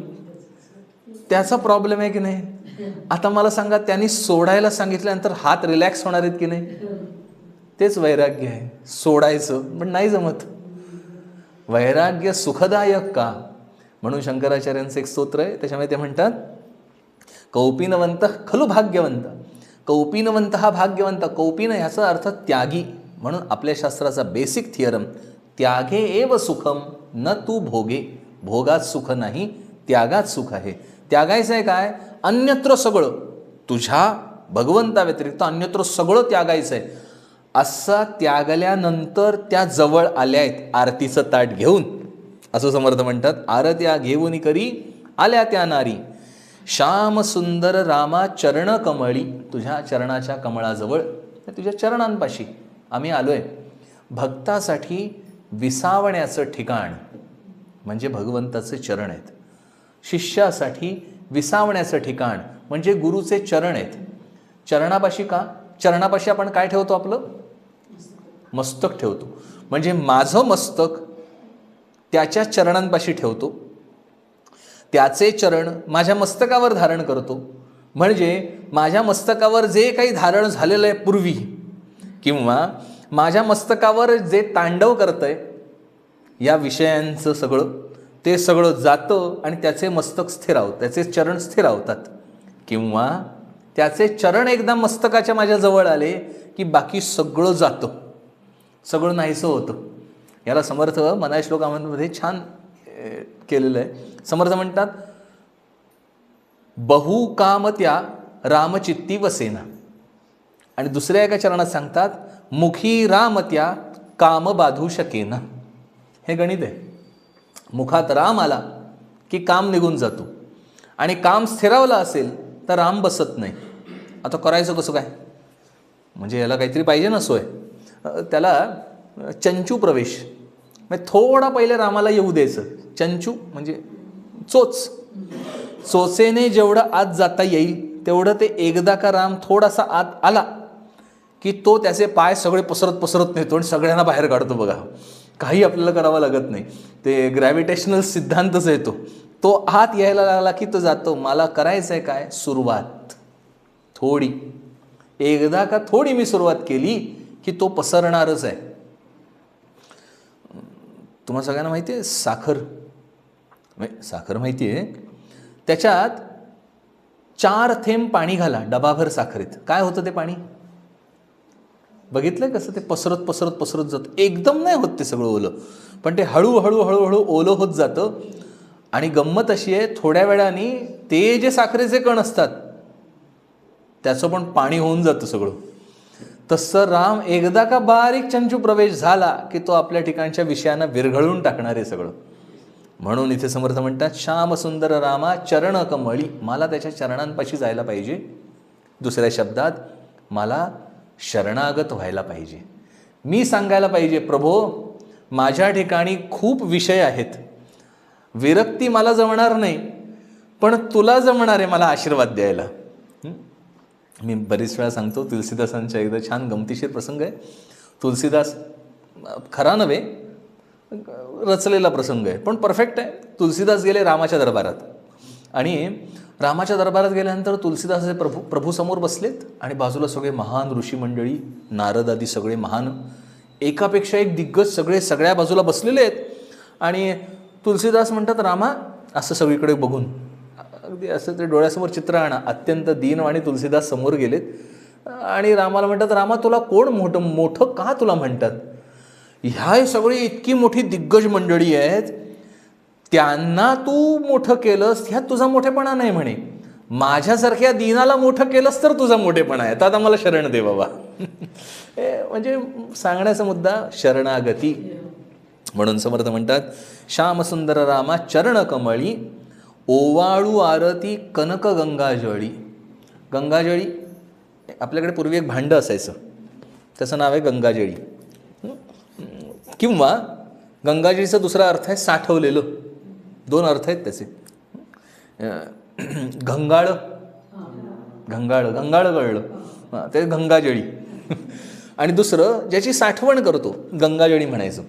त्याचा प्रॉब्लेम आहे की नाही? आता मला सांगा, त्यांनी सोडायला सांगितल्यानंतर हात रिलॅक्स होणार आहेत की नाही? तेच वैराग्य आहे, सोडायचं पण नाही जमत. वैराग्य सुखदायक का? म्हणून शंकराचार्यांचं एक स्तोत्र आहे, त्याच्यामध्ये ते म्हणतात, कौपीनवंत खलु भाग्यवंत. कौपीनवंत हा भाग्यवंत. कौपीन ह्याचा अर्थ त्यागी. म्हणून आपल्या शास्त्राचा बेसिक थिअरम, त्यागे एव सुखम न तू भोगे. भोगात सुख नाही, त्यागात सुख आहे. त्यागायचं आहे काय? अन्यत्र सगळं, तुझ्या भगवंता व्यतिरिक्त अन्यत्र सगळं त्यागायचं आहे. असा त्यागल्यानंतर त्या जवळ आल्या आहेत आरतीचं ताट घेऊन. असं समर्थ म्हणतात, आरत्या घेऊन करी आल्या त्या नारी. श्याम सुंदर रामा चरण कमळी. तुझ्या चरणाच्या कमळाजवळ, तुझ्या चरणांपाशी आम्ही आलोय. भक्तासाठी विसावण्याचं ठिकाण म्हणजे भगवंताचे चरण आहेत. शिष्यासाठी विसावण्याचं ठिकाण म्हणजे गुरुचे चरण आहेत. चरणापाशी का? चरणापाशी आपण काय ठेवतो? आपलं मस्तक ठेवतो. म्हणजे माझं मस्तक त्याच्या चरणांपाशी ठेवतो, त्याचे चरण माझ्या मस्तकावर धारण करतो. म्हणजे माझ्या मस्तकावर जे काही धारण झालेलं आहे पूर्वी, किंवा माझ्या मस्तकावर जे तांडव करतंय या विषयांचं सगळं, ते सगळं जातं आणि त्याचे मस्तक स्थिर होतं, त्याचे चरण स्थिर होतात. किंवा त्याचे चरण एकदा मस्तकाच्या माझ्या जवळ आले की बाकी सगळं जातं, सगळं नाहीसं होतं. याला समर्थ मनाय श्लोकामध्ये छान केलेलं आहे. समर्थ म्हणतात, बहुकामत्या रामचित्ती वसेना. आणि दुसऱ्या एका चरणात सांगतात, मुखी रामत्या काम बाधू शकेना. हे गणित आहे. मुखात राम आला की काम निघून जातो, आणि काम स्थिरावलं असेल तर राम बसत नाही. आता करायचं कसं काय? म्हणजे याला काहीतरी पाहिजे ना सोय. त्याला चंचू प्रवेश, म्हणजे थोडा पहिले रामाला येऊ द्यायचं. चंचू म्हणजे चोच. चोचेने जेवढं आत जाता येईल तेवढं ते एकदा का राम थोडासा आत आला की तो त्याचे पाय सगळे पसरत पसरत नेतो आणि सगळ्यांना बाहेर काढतो. बघा, काही आपल्याला करावं लागत नाही. ते ग्रॅव्हिटेशनल सिद्धांतच येतो. तो आत यायला लागला की तो जातो. मला करायचं आहे काय, सुरुवात थोडी, एकदा का थोडी मी सुरुवात केली की तो पसरणारच आहे. तुम्हाला सगळ्यांना माहिती आहे साखर, साखर माहिती आहे, त्याच्यात 4 थेंब पाणी घाला डबाभर साखरेत, काय होतं ते पाणी? बघितलंय कसं ते पसरत पसरत पसरत जातं. एकदम नाही होत ते सगळं ओलं, पण ते हळूहळू हळूहळू ओलं होत जातं. आणि गंमत अशी आहे, थोड्या वेळाने ते जे साखरेचे कण असतात त्याचं पण पाणी होऊन जातं सगळं. तसं राम एकदा का बारीक चंचू प्रवेश झाला की तो आपल्या ठिकाणच्या विषयांना विरघळून टाकणार आहे सगळं. म्हणून इथे समर्थ म्हणतात, श्याम सुंदर रामा चरण कमळी, मला त्याच्या चरणांपाशी जायला पाहिजे. दुसऱ्या शब्दात मला शरणागत व्हायला पाहिजे. मी सांगायला पाहिजे, प्रभो माझ्या ठिकाणी खूप विषय आहेत, विरक्ती मला जमणार नाही, पण तुला जमणार आहे मला आशीर्वाद द्यायला. मी बरीच वेळा सांगतो, तुलसीदासांच्या एकदा छान गमतीशीर प्रसंग आहे. तुलसीदास खरा नव्हे, रचलेला प्रसंग आहे, पण परफेक्ट आहे. तुलसीदास गेले रामाच्या दरबारात आणि रामाच्या दरबारात गेल्यानंतर तुलसीदास हे प्रभूसमोर बसलेत आणि बाजूला सगळे महान ऋषी मंडळी, नारद आदी सगळे महान, एकापेक्षा एक दिग्गज सगळे सगळ्या बाजूला बसलेले आहेत. आणि तुलसीदास म्हणतात, रामा, असं सगळीकडे बघून अगदी असं ते डोळ्यासमोर चित्र आणा. अत्यंत दीनवाणी तुलसीदास समोर गेलेत आणि रामाला म्हणतात, रामा तुला कोण मोठं का तुला म्हणतात? ह्या सगळी इतकी मोठी दिग्गज मंडळी आहेत, त्यांना तू मोठं केलंस ह्यात तुझा मोठेपणा नाही म्हणे. माझ्यासारख्या दीनाला मोठं केलंस तर तुझा मोठेपणा आहे. आता मला शरण दे बाबा. म्हणजे सांगण्याचा मुद्दा शरणागती. म्हणून समर्थ म्हणतात, श्यामसुंदर रामा चरण कमळी, ओवाळू आरती कनक गंगाजळी. गंगाजळी आपल्याकडे पूर्वी एक भांडं असायचं, त्याचं नाव आहे गंगाजळी. किंवा गंगाजळीचा दुसरा अर्थ आहे साठवलेलं. 2 अर्थ आहेत त्याचे. घंगाळ, घंगाळ घंगाळ गळलं ते गंगाजळी. आणि दुसरं ज्याची साठवण करतो, गंगाजळी म्हणायचं.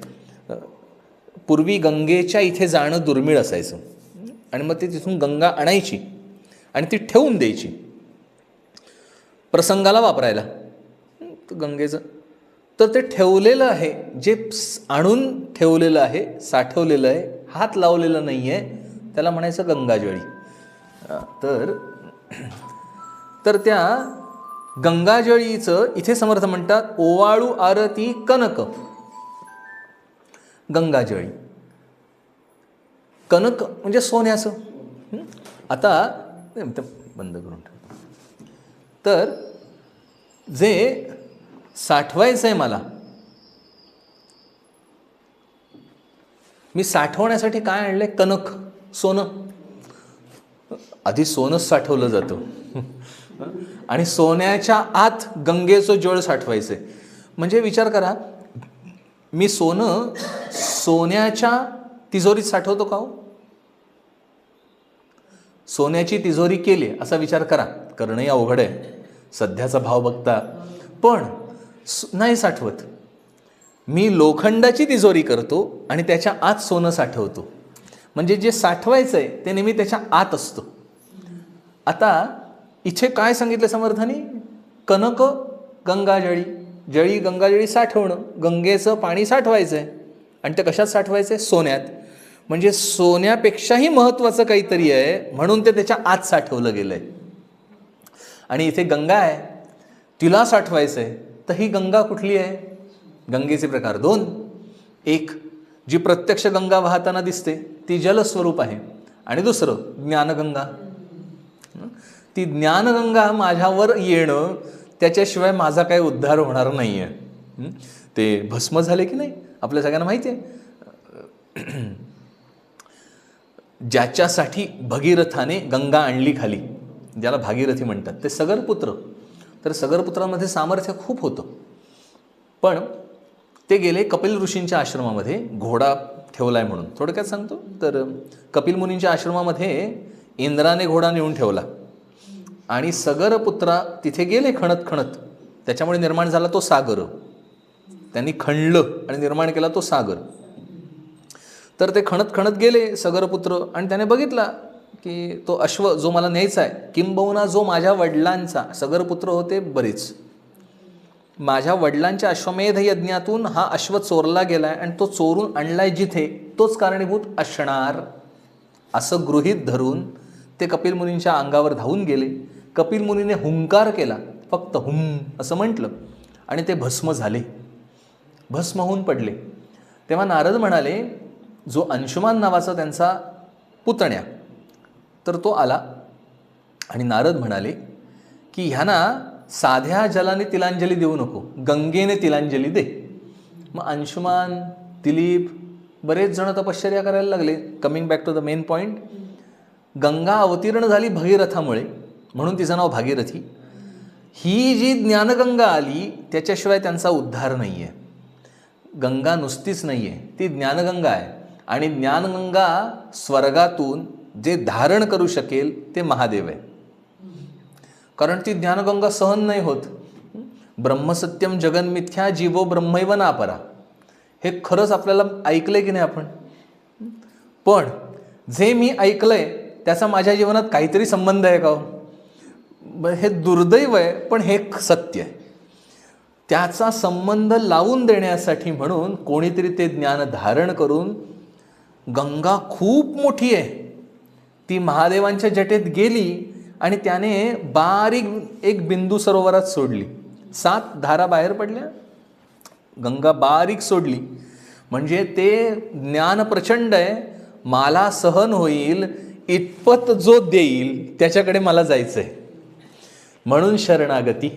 पूर्वी गंगेच्या इथे जाणं दुर्मिळ असायचं आणि मग ते तिथून गंगा आणायची आणि ती ठेवून द्यायची प्रसंगाला वापरायला. गंगेचं तर ते ठेवलेलं आहे, जे आणून ठेवलेलं आहे, साठवलेलं आहे, हात लावलेलं नाही आहे, त्याला म्हणायचं गंगाजळी. तर त्या गंगाजळीचं इथे समर्थ म्हणतात, ओवाळू आरती कनक गंगाजळी. कनक म्हणजे सोन्याचं. आता बंद करून ठेव. तर जे साठवायचं आहे मला, मी साठवण्यासाठी काय आणलंय? कनक, सोनं. आधी सोनंच साठवलं जातं आणि सोन्याच्या आत गंगेचं जळ साठवायचं आहे. म्हणजे विचार करा, मी सोन्याच्या तिजोरीत साठवतो का हो? सोन्याची तिजोरी केली असा विचार करा, करणंही अवघड आहे सध्याचा भाव बघता, पण नाही साठवत. मी लोखंडाची तिजोरी करतो आणि त्याच्या आत सोनं साठवतो. म्हणजे जे साठवायचं आहे ते नेहमी त्याच्या आत असतं. आता इथे काय सांगितलं समर्थाने? कनक गंगाजळी, जळी गंगाजळी साठवणं, गंगेचं पाणी साठवायचं आहे आणि ते कशात साठवायचं आहे? सोन्यात. म्हणजे सोन्यापेक्षाही महत्त्वाचं काहीतरी आहे म्हणून ते त्याच्या आत साठवलं गेलं आहे. आणि इथे गंगा आहे, तिला साठवायचं आहे. तर ही गंगा कुठली आहे? गंगेचे प्रकार 2. एक जी प्रत्यक्ष गंगा वाहताना दिसते ती जलस्वरूप आहे, आणि दुसरं ज्ञानगंगा. ती ज्ञानगंगा माझ्यावर येणं, त्याच्याशिवाय माझा काही उद्धार होणार नाही आहे. ते भस्म झाले की नाही आपल्या सगळ्यांना माहिती आहे. ज्याच्यासाठी भगीरथाने गंगा आणली खाली, ज्याला भागीरथी म्हणतात, ते सगरपुत्र. तर सगरपुत्रामध्ये सामर्थ्य खूप होतं, पण ते गेले कपिल ऋषींच्या आश्रमामध्ये घोडा ठेवलाय म्हणून. थोडक्यात सांगतो तर कपिल मुनींच्या आश्रमामध्ये इंद्राने घोडा नेऊन ठेवला आणि सगरपुत्रा तिथे गेले खणत खणत, त्याच्यामुळे निर्माण झाला तो सागर. त्यांनी खणलं आणि निर्माण केला तो सागर. तर ते खणत खणत गेले सगरपुत्र आणि त्याने बघितला की तो अश्व जो मला न्यायचा आहे, किंबहुना जो माझ्या वडिलांचा, सगरपुत्र होते बरेच, माझ्या वडिलांच्या अश्वमेध यज्ञातून हा अश्व चोरला गेलाय आणि तो चोरून आणलाय जिथे, तोच कारणीभूत असणार असं गृहीत धरून ते कपिल मुनींच्या अंगावर धावून गेले. कपिल मुनीने हुंकार केला, फक्त हुम असं म्हटलं आणि ते भस्म झाले, भस्म होऊन पडले. तेव्हा नारद म्हणाले, जो अंशुमान नावाचा त्यांचा पुतण्या, तर तो आला आणि नारद म्हणाले की ह्यांना साध्या जलाने तिलांजली देऊ नको, गंगेने तिलांजली दे. मग अंशुमान, दिलीप बरेच जण तपश्चर्या करायला लागले. Coming back to the main point, Ganga अवतीर्ण झाली भगीरथामुळे, म्हणून तिचं नाव भागीरथी. ही जी ज्ञानगंगा आली त्याच्याशिवाय त्यांचा उद्धार नाही आहे. गंगा नुसतीच नाही आहे, ती ज्ञानगंगा आहे. आणि ज्ञानगंगा स्वर्गातून जे धारण करू शकेल ते महादेव आहे, कारण ती ज्ञानगंगा सहन नाही होत. ब्रह्मसत्यम जगन्मिथ्या जीवो ब्रह्मैव नापरा, हे खरंच आपल्याला ऐकलंय की नाही आपण? पण जे मी ऐकलंय त्याचा माझ्या जीवनात काहीतरी संबंध आहे का? हे दुर्दैव आहे, पण हे सत्य आहे. त्याचा संबंध लावून देण्यासाठी म्हणून कोणीतरी ते ज्ञान धारण करून, गंगा खूप मोठी आहे, ती महादेवांच्या जटेत गेली आणि त्याने बारीक एक बिंदू सरोवरात सोडली. 7 धारा बाहेर पडल्या, गंगा बारीक सोडली. म्हणजे ते ज्ञान प्रचंड आहे, मला सहन होईल इतपत जो देईल त्याच्याकडे मला जायचं आहे, म्हणून शरणागती.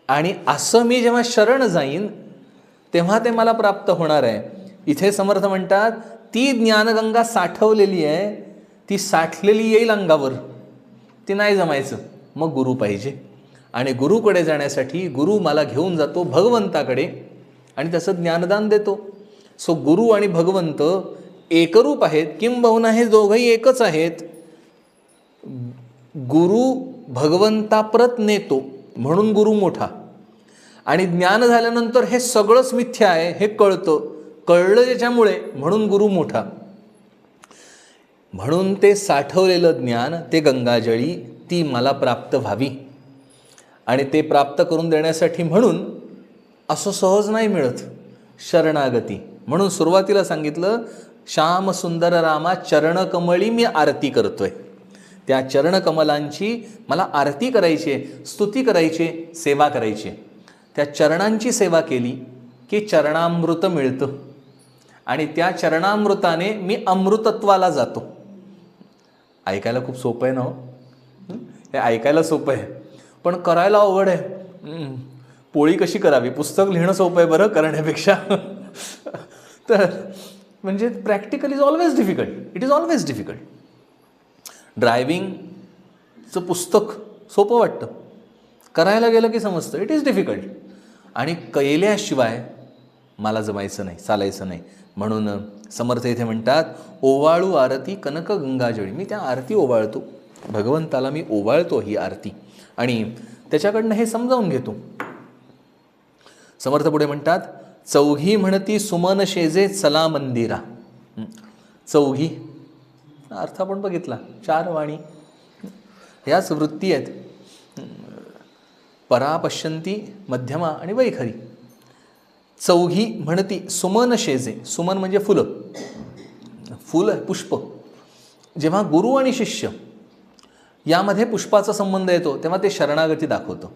आणि असं मी जेव्हा शरण जाईन तेव्हा ते मला प्राप्त होणार आहे. इथे समर्थ म्हणतात, ती ज्ञानगंगा साठवलेली आहे, ती साठलेली येईल अंगावर, ती नाही जमायचं. मग गुरु पाहिजे. आणि गुरुकडे जाण्यासाठी गुरु मला घेऊन जातो भगवंताकडे आणि त्याचं ज्ञानदान देतो. सो गुरु आणि भगवंत एकरूप आहेत, किंबहुना हे दोघंही एकच आहेत. गुरु भगवंताप्रत नेतो म्हणून गुरु मोठा. आणि ज्ञान झाल्यानंतर हे सगळंच मिथ्या आहे हे कळतं, कळलं ज्याच्यामुळे म्हणून गुरु मोठा. म्हणून ते साठवलेलं ज्ञान, ते गंगाजळी, ती मला प्राप्त व्हावी. आणि ते प्राप्त करून देण्यासाठी म्हणून असं सहज नाही मिळत, शरणागती. म्हणून सुरुवातीला सांगितलं, श्याम सुंदर रामा चरणकमळी मी आरती करतोय. त्या चरणकमलांची मला आरती करायची आहे, स्तुती करायची, सेवा करायची. त्या चरणांची सेवा केली की चरणामृत मिळतं आणि त्या चरणामृताने मी अमृतत्वाला जातो. ऐकायला खूप सोपं आहे ना हो, हे ऐकायला सोपं आहे पण करायला अवघड आहे. पोळी कशी करावी, पुस्तक लिहिणं सोपं आहे बरं करण्यापेक्षा. तर म्हणजे practical is always difficult, it is always difficult. ड्रायव्हिंगचं पुस्तक सोपं वाटतं, करायला गेलं की समजतं इट इज डिफिकल्ट. आणि केल्याशिवाय मला जमायचं नाही, चालायचं नाही. म्हणून समर्थ इथे म्हणतात, ओवाळू आरती कनक गंगाजळी. मी त्या आरती ओवाळतो, भगवंताला मी ओवाळतो ही आरती आणि त्याच्याकडनं हे समजावून घेतो. समर्थ पुढे म्हणतात, चौघी म्हणती सुमन शेजे चला मंदिरा. चौघी अर्थ आपण बघितला, 4 वाणी, ह्याच वृत्ती आहेत, परा, पश्यंती, मध्यमा आणि वैखरी. चौघी म्हणती सुमन शेजे, सुमन म्हणजे फुलं, फुल पुष्प. जेव्हा गुरु आणि शिष्य यामध्ये पुष्पाचा संबंध येतो तेव्हा ते शरणागती दाखवतं.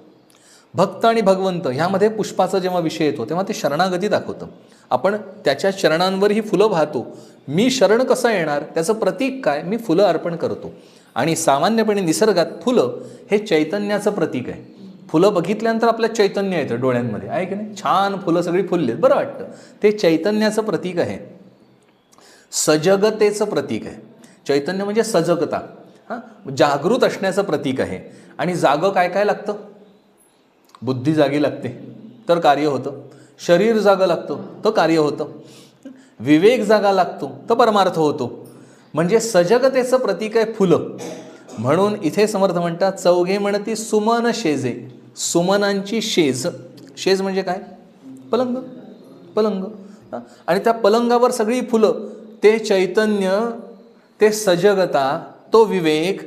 भक्त आणि भगवंत ह्यामध्ये पुष्पाचा जेव्हा विषय येतो तेव्हा ते शरणागती दाखवतं. आपण त्याच्या चरणांवर ही फुलं वाहतो. मी शरण कसं येणार, त्याचं प्रतीक काय, मी फुलं अर्पण करतो. आणि सामान्यपणे निसर्गात फुलं हे चैतन्याचं प्रतीक आहे. फुलं बघितल्यानंतर आपल्या चैतन्य येतं डोळ्यांमध्ये, आहे की नाही? छान फुलं सगळी फुललेत, बरं वाटतं. ते चैतन्याचं प्रतीक आहे, सजगतेचं प्रतीक आहे. चैतन्य म्हणजे सजगता, जागृत असण्याचं प्रतीक आहे. आणि जागं काय काय लागतं? बुद्धी जागी लागते तर कार्य होतं, शरीर जागं लागतं तर कार्य होतं, विवेक जागा लागतो तर परमार्थ होतो. म्हणजे सजगतेचं प्रतीक आहे फुलं. म्हणून इथे समर्थ म्हणतात चौघे म्हणती सुमन शेजे. सुमनांची शेज, शेज म्हणजे काय? पलंग. पलंग. आणि त्या पलंगावर सगळी फुलं, ते चैतन्य, ते सजगता, तो विवेक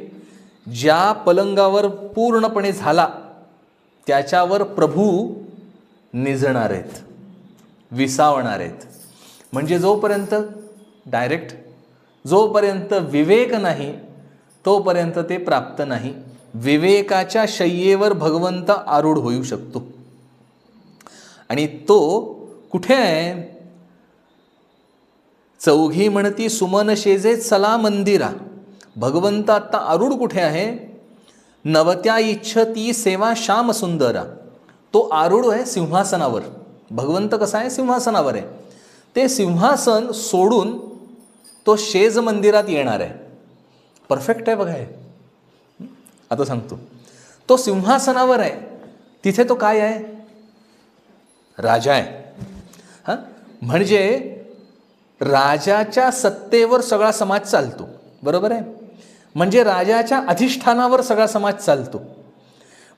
ज्या पलंगावर पूर्णपणे झाला त्याच्यावर प्रभू निजणार आहेत, विसावणार आहेत. म्हणजे जोपर्यंत डायरेक्ट, जोपर्यंत विवेक नाही तोपर्यंत ते प्राप्त नाही. विवेकाच्या शय्येवर भगवंत आरूढ होऊ शकतो. आणि तो कुठे आहे? चौघी म्हणती सुमन शेजे चला मंदिरा. भगवंत आता आरूढ कुठे आहे? नवत्या इच्छती सेवा श्याम सुंदरा. तो आरूढ आहे सिंहासनावर. भगवंत कसा आहे? सिंहासनावर आहे. ते सिंहासन सोडून तो शेज मंदिरात येणार आहे. परफेक्ट आहे बघा हे. आता सांगतो. तो सिंहासनावर आहे, तिथे तो काय आहे? राजा आहे. हां, म्हणजे राजाच्या सत्तेवर सगळा समाज चालतो, बरोबर आहे? म्हणजे राजाच्या अधिष्ठानावर सगळा समाज चालतो.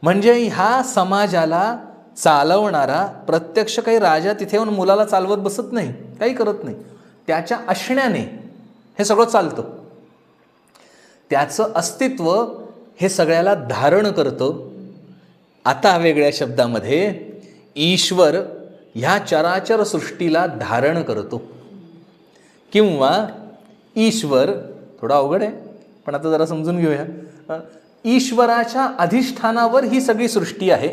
म्हणजे ह्या समाजाला चालवणारा प्रत्यक्ष काही राजा तिथे येऊन मुलाला चालवत बसत नाही, काही करत नाही. त्याच्या असण्याने हे सगळं चालतं. त्याचं अस्तित्व हे सगळ्याला धारण करतं. आता वेगळ्या शब्दामध्ये ईश्वर ह्या चराचर सृष्टीला धारण करतो. किंवा ईश्वर, थोडा अवघड आहे पण आता जरा समजून घेऊया. ईश्वराच्या अधिष्ठानावर ही सगळी सृष्टी आहे.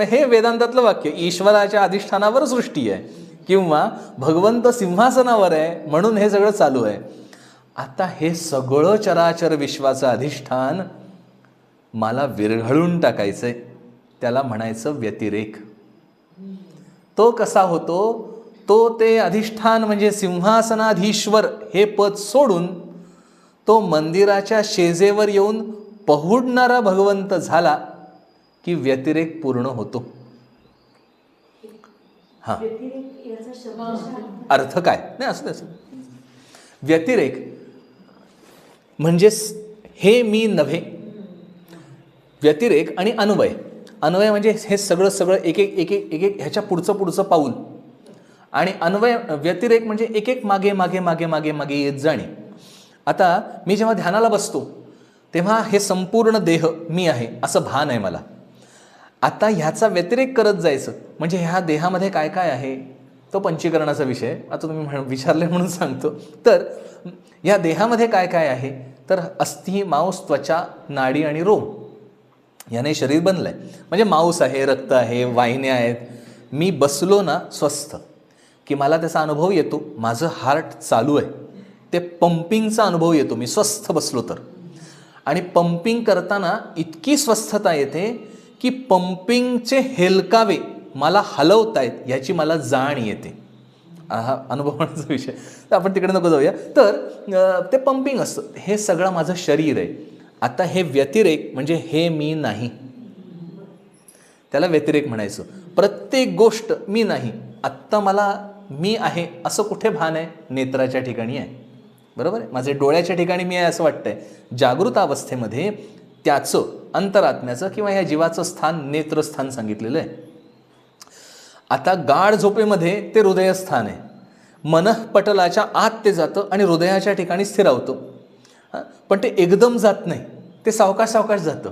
हे वेदांतातलं वाक्य, ईश्वराच्या अधिष्ठानावर सृष्टी आहे. किंवा भगवंत सिंहासनावर आहे म्हणून हे सगळं चालू आहे. आता हे सगळं चराचर विश्वाचं अधिष्ठान मला विरघळून टाकायचंय, त्याला म्हणायचं व्यतिरेक. तो कसा होतो? तो ते अधिष्ठान म्हणजे सिंहासनाधीश्वर हे पद सोडून तो मंदिराच्या शेजेवर येऊन पहुडणारा भगवंत झाला की व्यतिरेक पूर्ण होतो. हा, अर्थ काय नाही असं तसं. व्यतिरेक म्हणजे हे मी नव्हे. व्यतिरेक आणि अन्वय. अन्वय म्हणजे हे सगळं सगळं एक एक एक एक एक एक ह्याच्या पुढचं पाऊल. आणि अन्वय व्यतिरेक म्हणजे एक एक मागे मागे मागे मागे मागे येत जाणे. आता मी जेव्हा ध्यानाला बसतो तेव्हा हे संपूर्ण देह मी आहे असं भान आहे मला. आता ह्याचा व्यतिरेक करत जायचं म्हणजे ह्या देहामध्ये काय काय आहे तो पंचीकरणाचा विषय. आता तुम्ही विचारले म्हणून सांगतो. तर या देहामध्ये काय काय आहे तर अस्थि, मांस, त्वचा, नाडी आणि रोम याने शरीर बनलं आहे. म्हणजे मांस आहे, रक्त आहे, वाहिन्या आहेत. मी बसलो ना स्वस्थ की मला त्याचा अनुभव येतो, माझं हार्ट चालू आहे, ते पंपिंगचा अनुभव येतो मी स्वस्थ बसलो तर. आणि पंपिंग करताना इतकी स्वस्थता येते की पंपिंगचे हेलकावे मला हलवतायत याची मला जाण येते. हा अनुभवाचा विषय. तर आपण तिकडे नको जाऊया. तर ते पंपिंग असतं, हे सगळं माझं शरीर आहे. आता हे व्यतिरेक म्हणजे हे मी नाही, त्याला व्यतिरेक म्हणायचं. प्रत्येक गोष्ट मी नाही. आत्ता मला मी आहे असं कुठे भान आहे? नेत्राच्या ठिकाणी आहे, बरोबर आहे? माझे डोळ्याच्या ठिकाणी मी आहे असं वाटतंय. जागृत अवस्थेमध्ये त्याचं, अंतरात्म्याचं किंवा ह्या जीवाचं स्थान नेत्रस्थान सांगितलेलं आहे. आता गाढ झोपेमध्ये ते हृदयस्थान आहे. मनःपटलाच्या आत ते जातं आणि हृदयाच्या ठिकाणी स्थिरावतं. पण ते एकदम जात नाही, ते सावकाश सावकाश जातं.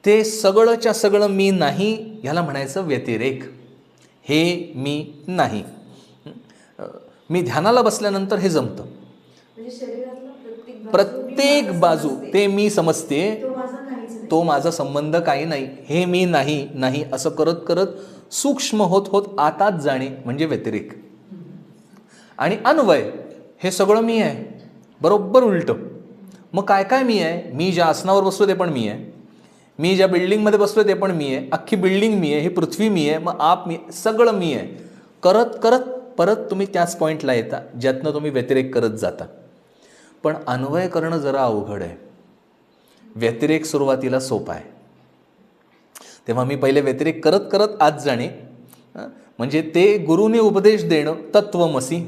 ते सगळंच्या सगळं मी नाही, ह्याला म्हणायचं व्यतिरेक. हे मी नाही. मी ध्यानाला बसल्यानंतर हे जमतं. प्रत्येक बाजू ते मी समजते, तो माझा संबंध काही नाही, हे मी नाही नाही असं करत करत सूक्ष्म होत होत आतात जाणे म्हणजे व्यतिरेक. आणि अन्वय हे सगळं मी आहे, बरोबर उलटं. मग काय काय मी आहे? मी ज्या आसनावर बसलो ते पण मी आहे, मी ज्या बिल्डिंगमध्ये बसलो ते पण मी आहे, अख्खी बिल्डिंग मी आहे, ही पृथ्वी मी आहे, मग आप मी, सगळं मी आहे. करत करत परत तुम्ही त्याच पॉईंटला येता ज्यातनं तुम्ही व्यतिरेक करत जाता. पण अन्वय करणं जरा अवघड आहे. व्यतिरेक सुरुवातीला सोपा आहे. तेव्हा मी पहिले व्यतिरेक करत करत आत जाणे, म्हणजे ते गुरुने उपदेश देणं, तत्वमसी.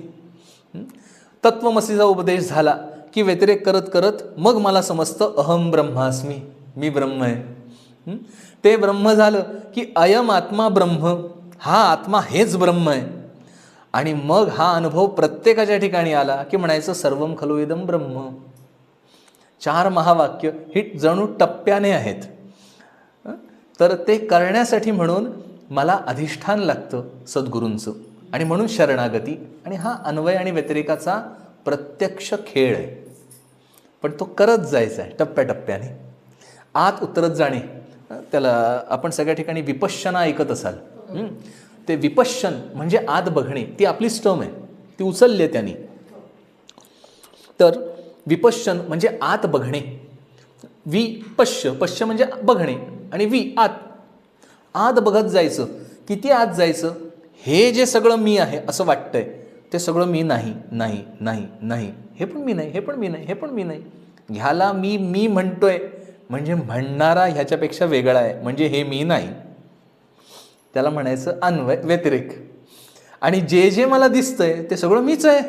तत्वमसीचा उपदेश झाला की व्यतिरेक करत करत मग मला समजतं अहम ब्रह्मास्मी, मी ब्रह्म आहे. ते ब्रह्म झालं की अयम आत्मा ब्रह्म, हा आत्मा हेच ब्रह्म आहे. आणि मग हा अनुभव प्रत्येकाच्या ठिकाणी आला की म्हणायचं सर्वम खलु इदं ब्रह्म. 4 महावाक्य ही जणू टप्प्याने आहेत. तर ते करण्यासाठी म्हणून मला अधिष्ठान लागतं सद्गुरूंचं, आणि म्हणून शरणागती. आणि हा अन्वय आणि व्यतिरेकाचा प्रत्यक्ष खेळ आहे, पण तो करत जायचा आहे टप्प्याटप्प्याने, आत उतरत जाणे. त्याला आपण सगळ्या ठिकाणी विपश्यना ऐकत असाल. ते विपश्यन म्हणजे आत बघणे, ती आपली स्टर्म आहे, ती उचलली आहे त्यांनी. तर विपश्यन म्हणजे आत बघणे. विपश्य, पश्य म्हणजे बघणे, आणि आत बघत जायचं. किती आत जायचं? हे जे सगळं मी आहे असं वाटतंय ते सगळं मी नाही, नाही, नाही, नाही, हे पण मी नाही, हे पण मी नाही, हे पण मी नाही. ह्याला मी म्हणतोय म्हणजे म्हणणारा ह्याच्यापेक्षा वेगळा आहे, म्हणजे हे मी नाही. त्याला म्हणायचं अन्वय व्यतिरेक. आणि जे जे मला दिसतंय ते सगळं मीच आहे,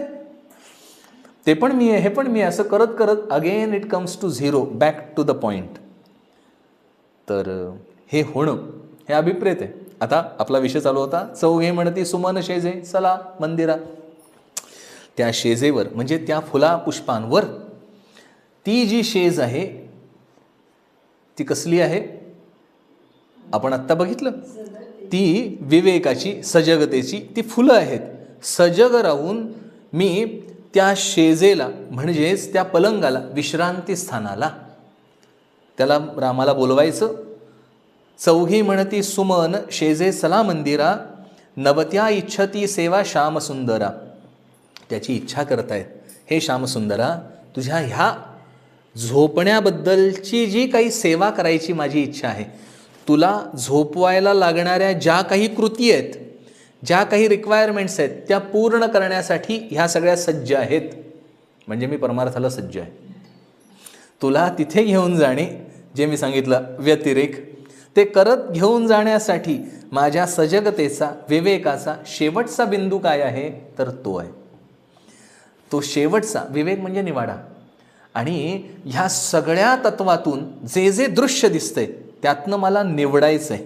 ते पण मी आहे, हे पण मी आहे, असं करत करत again it comes to zero, back to the point. तर हे होणं हे अभिप्रेत आहे. आता आपला विषय चालू होता, चौघे म्हणती सुमन शेजे चला मंदिरा. त्या शेजेवर म्हणजे त्या फुला पुष्पांवर ती जी शेज आहे ती कसली आहे आपण आत्ता बघितलं. ती विवेकाची, सजगतेची ती फुलं आहेत. सजग राहून मी त्या शेजेला म्हणजेच त्या पलंगाला, विश्रांती स्थानाला, त्याला रामाला बोलवायचं. चौघी म्हणती सुमन शेजे चला मंदिरा, नवत्या इच्छती सेवा श्यामसुंदरा. त्याची इच्छा करतायत, हे श्यामसुंदरा तुझ्या ह्या झोपण्याबद्दलची जी काही सेवा करायची माझी इच्छा आहे. तुला झोपवायला लागणाऱ्या ज्या काही कृती आहेत, ज्या काही रिक्वायरमेंट्स आहेत, त्या पूर्ण करण्यासाठी ह्या सगळ्या सज्ज आहेत. म्हणजे मी परमार्थाला सज्ज आहे. तुला तिथे घेऊन जाणे, जे मी सांगितलं व्यतिरेक, ते करत घेऊन जाण्यासाठी माझ्या सजगतेचा, विवेकाचा शेवटचा बिंदू काय आहे तर तो आहे. तो शेवटचा विवेक म्हणजे निवाडा. आणि ह्या सगळ्या तत्वातून जे जे दृश्य दिसतंय त्यातनं मला निवडायचं आहे.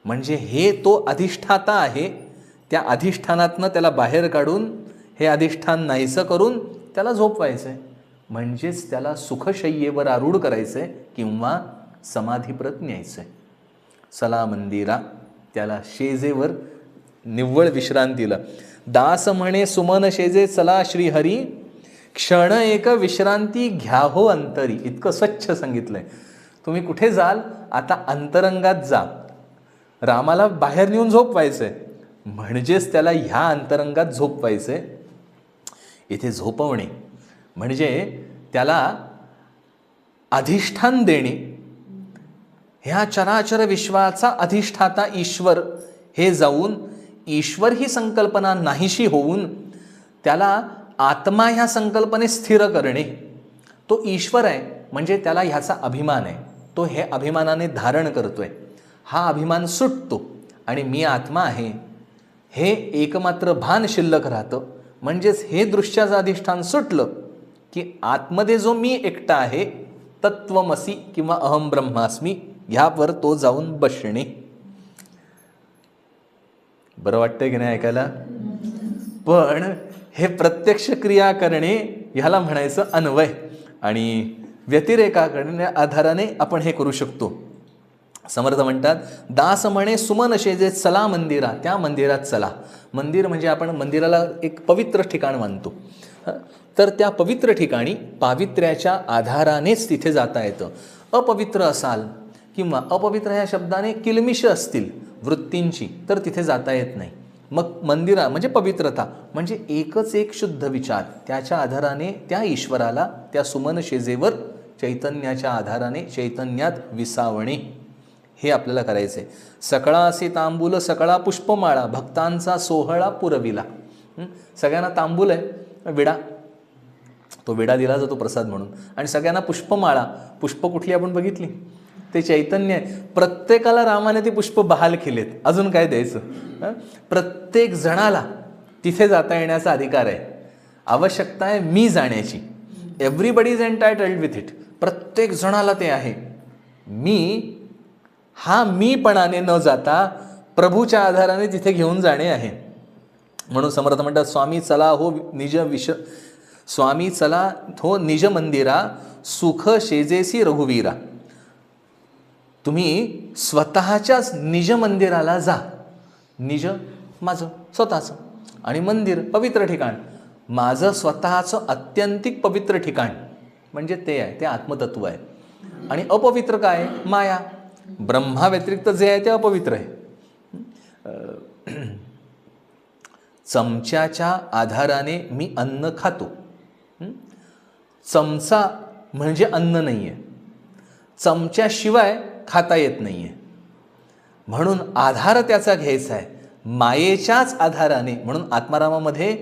म्हणजे हे तो अधिष्ठाता आहे, त्या अधिष्ठानातनं त्याला बाहेर काढून हे अधिष्ठान नाहीसं करून त्याला झोपवायचं आहे. म्हणजेच त्याला सुखशय्येवर आरूढ करायचं आहे किंवा समाधीप्रत न्यायचं आहे. चला मंदिरा, त्याला शेजेवर निव्वळ विश्रांतीला. दास म्हणे सुमन शेजे चला श्रीहरी, क्षण एक विश्रांती घ्या हो अंतरी. इतकं स्वच्छ सांगितलंय. तुम्ही कुठे जाल आता अंतरंगात जा. रामाला बाहेर नेऊन झोपवायचंय म्हणजेच त्याला ह्या अंतरंगात झोपवायचंय. इथे झोपवणे म्हणजे त्याला अधिष्ठान देणे. ह्या चराचर विश्वाचा अधिष्ठाता ईश्वर हे जाऊन ईश्वर ही संकल्पना नाहीशी होऊन त्याला आत्मा ह्या संकल्पने स्थिर करणे. तो ईश्वर आहे म्हणजे त्याला ह्याचा अभिमान आहे. तो हे अभिमानाने धारण करतोय. हा अभिमान सुटतो आणि मी आत्मा आहे हे एकमात्र भान शिल्लक राहतं. म्हणजेच हे दृश्याचं अधिष्ठान सुटलं की आतमध्ये जो मी एकटा आहे, तत्वमसी किंवा अहम ब्रह्मास्मी, ह्यावर तो जाऊन बसणे. बरं वाटतंय की नाही ऐकायला? पण हे प्रत्यक्ष क्रिया करणे ह्याला म्हणायचं अन्वय. आणि व्यतिरेकाकडे आधाराने आपण हे करू शकतो. समर्थ म्हणतात दास म्हणे सुमन शेजे चला मंदिरा, त्या मंदिरात चला. मंदिर म्हणजे आपण मंदिराला एक पवित्र ठिकाण मानतो. तर त्या पवित्र ठिकाणी पावित्र्याच्या आधारानेच तिथे जाता येतं. अपवित्र असाल किंवा अपवित्र ह्या शब्दाने किलमिश असतील वृत्तींची तर तिथे जाता येत नाही. मग मंदिरा म्हणजे पवित्रता, म्हणजे एकच एक शुद्ध विचार, त्याच्या आधाराने त्या ईश्वराला त्या सुमन शेजेवर चैतन्याच्या आधाराने चैतन्यात विसावणे हे आपल्याला करायचं आहे. सकळा असे तांबूल सकळा पुष्पमाळा, भक्तांचा सोहळा पुरविला. सगळ्यांना तांबूल आहे, विडा, तो विडा दिला जातो प्रसाद म्हणून. आणि सगळ्यांना पुष्पमाळा, पुष्प कुठली आपण बघितली, ते चैतन्य आहे. प्रत्येकाला रामाने ते पुष्प बहाल केलेत, अजून काय द्यायचं. प्रत्येक जणाला तिथे जाता येण्याचा अधिकार आहे. आवश्यकता आहे मी जाण्याची. Everybody is entitled with it. प्रत्येक जणाला ते आहे. हा मीपणाने न जाता प्रभूच्या आधाराने तिथे घेऊन जाणे आहे. म्हणून समर्थ म्हणतात, स्वामी चला हो निज मंदिरा, सुख शेजेसी रघुवीरा. तुम्ही स्वतःच्याच निज मंदिराला जा. निज माझं स्वतःचं, आणि मंदिर पवित्र ठिकाण, माझं स्वतःचं अत्यंतिक पवित्र ठिकाण म्हणजे ते आहे, ते आत्मतत्व आहे. आणि अपवित्र काय? माया. ब्रह्मा व्यतिरिक्त जे आहे ते अपवित्र आहे. चमच्याच्या आधाराने मी अन्न खातो. चमचा म्हणजे अन्न नाही आहे, चमच्याशिवाय खाता येत नाही आहे. म्हणून आधार त्याचा घ्यायचा आहे मायेच्याच आधाराने. म्हणून आत्मारामामध्ये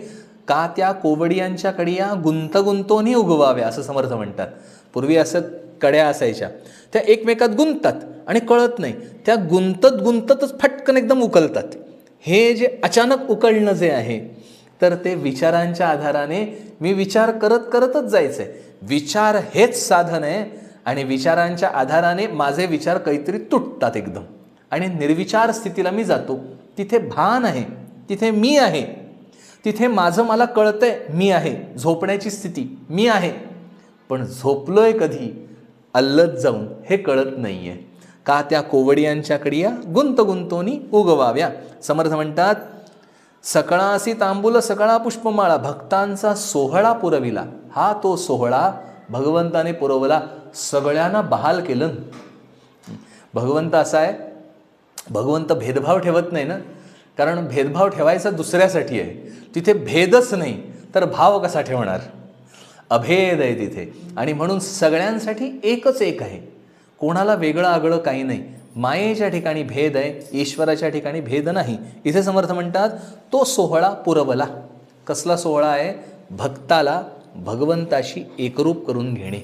का त्या कोवडियांच्या कडिया गुंतगुंतोनी उगवाव्या असं समर्थ म्हणतात. पूर्वी असं कड्या असायच्या, त्या एकमेकात गुंततात आणि कळत नाही, त्या गुंततच फटकन एकदम उकलतात. हे जे अचानक उकळणं जे आहे, तर ते विचारांच्या आधाराने मी विचार करतच जायचं आहे. विचार हेच साधन आहे, आणि विचारांच्या आधाराने माझे विचार काहीतरी तुटतात एकदम, आणि निर्विचार स्थितीला मी जातो. तिथे भान आहे, तिथे मी आहे, तिथे माझं मला कळतंय मी आहे. झोपण्याची स्थिती मी आहे, पण झोपलोय कधी अल्लद जाऊन हे कळत नाही आहे. का? त्या कोवडियांच्या कडिया गुंतगुंतोनी उगवाव्या. समर्थ म्हणतात, सकळासी तांबूल सकळा पुष्पमाळा, भक्तांचा सोहळा पुरविला. हा तो सोहळा भगवंताने पुरवला, सगळ्यांना बहाल केलं. भगवंत असा आहे, भगवंत भेदभाव ठेवत नाही ना, कारण भेदभाव ठेवायचा दुसऱ्यासाठी आहे. तिथे भेदच नाही तर भाव कसा ठेवणार? अभेद आहे तिथे. आणि म्हणून सगळ्यांसाठी एकच एक आहे, कोणाला वेगळं आगळं काही नाही. मायेच्या ठिकाणी भेद आहे, ईश्वराच्या ठिकाणी भेद नाही. इथे समर्थ म्हणतात, तो सोहळा पुरवला. कसला सोहळा आहे? भक्ताला भगवंताशी एकरूप करून घेणे,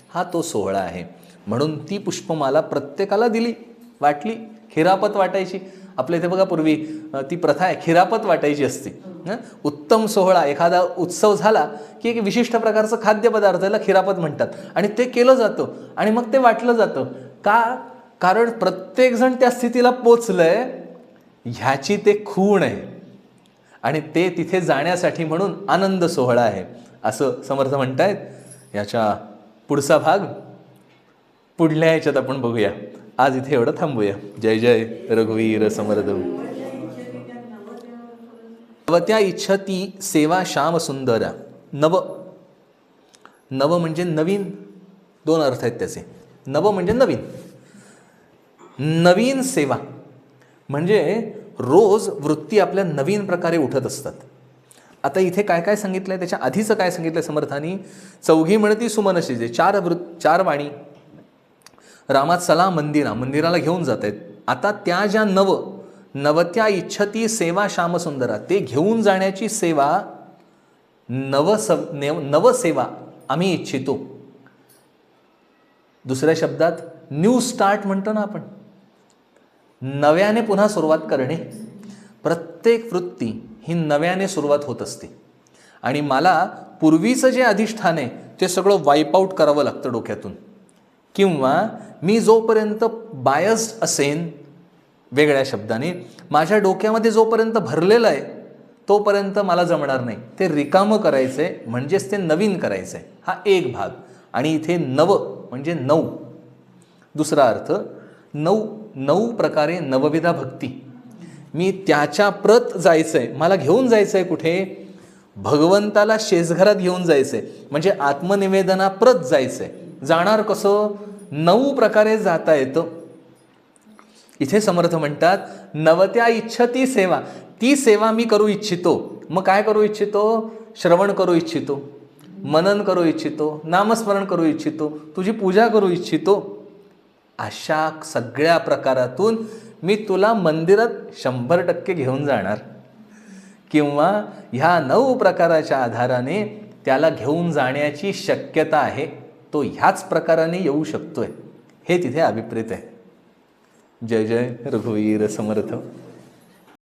हा तो सोहळा आहे. म्हणून ती पुष्पमाला प्रत्येकाला दिली, वाटली. खिरापत वाटायची. आपल्या इथे बघा पूर्वी ती प्रथा आहे, खिरापत वाटायची असते. उत्तम सोहळा, एखादा उत्सव झाला की एक विशिष्ट प्रकारचं खाद्यपदार्थ, त्याला खिरापत म्हणतात, आणि ते केलं जातं आणि मग ते वाटलं जातं. का? कारण प्रत्येकजण त्या स्थितीला पोचलंय ह्याची ते खूण आहे, आणि ते तिथे जाण्यासाठी म्हणून आनंद सोहळा आहे असं समर्थ म्हणतायत. याच्या पुढचा भाग पुढल्या ह्याच्यात आपण बघूया. आज इथे एवढं थांबूया. जय जय रघुवीर समर्थ. नवत्या इच्छती सेवा श्याम सुंदरा. नव म्हणजे नवीन, दोन अर्थ आहेत त्याचे. नव म्हणजे नवीन, नवीन सेवा म्हणजे रोज वृत्ती आपल्या नवीन प्रकारे उठत असतात. आता इथे काय काय सांगितलंय, त्याच्या आधीचं काय सांगितलंय समर्थांनी? चौघी म्हणती सुमनशीचे, चार वाणी. रामात चला मंदिराला घेऊन जात आहेत. आता त्या ज्या नवत्या इच्छती सेवा श्यामसुंदरा, ते घेऊन जाण्याची सेवा, नवसेवा आम्ही इच्छितो. दुसऱ्या शब्दात न्यू स्टार्ट म्हणतो ना आपण, नव्याने पुन्हा सुरुवात करणे. प्रत्येक वृत्ती ही नव्याने सुरुवात होत असते, आणि मला पूर्वीचं जे अधिष्ठान आहे ते सगळं वाईप आऊट करावं लागतं डोक्यातून. किंवा मी जोपर्यंत बायस्ड असेन, वेगळ्या शब्दाने माझ्या डोक्यामध्ये जोपर्यंत भरलेलं आहे तोपर्यंत मला जमणार नाही. ते रिकामं करायचं आहे, म्हणजेच ते नवीन करायचं आहे. हा एक भाग. आणि इथे नव म्हणजे 9. दुसरा अर्थ, 9 प्रकारे नवविधा भक्ती. मी त्याच्या प्रत जायचं आहे, मला घेऊन जायचं आहे कुठे? भगवंताला शेजघरात घेऊन जायचं आहे, म्हणजे आत्मनिवेदना प्रत जायचं आहे. जाणार कसं? 9 प्रकारे जाता येतं. इथे समर्थ म्हणतात, नवत्या इच्छती सेवा, ती सेवा मी करू इच्छितो. मग काय करू इच्छितो? श्रवण करू इच्छितो, मनन करू इच्छितो, नामस्मरण करू इच्छितो, तुझी पूजा करू इच्छितो. अशा सगळ्या प्रकारातून मी तुला मंदिरात 100% घेऊन जाणार, किंवा ह्या 9 प्रकाराच्या आधाराने त्याला घेऊन जाण्याची शक्यता आहे. तो ह्याच प्रकाराने येऊ शकतोय, हे तिथे अभिप्रेत आहे. जय जय रघुवीर समर्थ.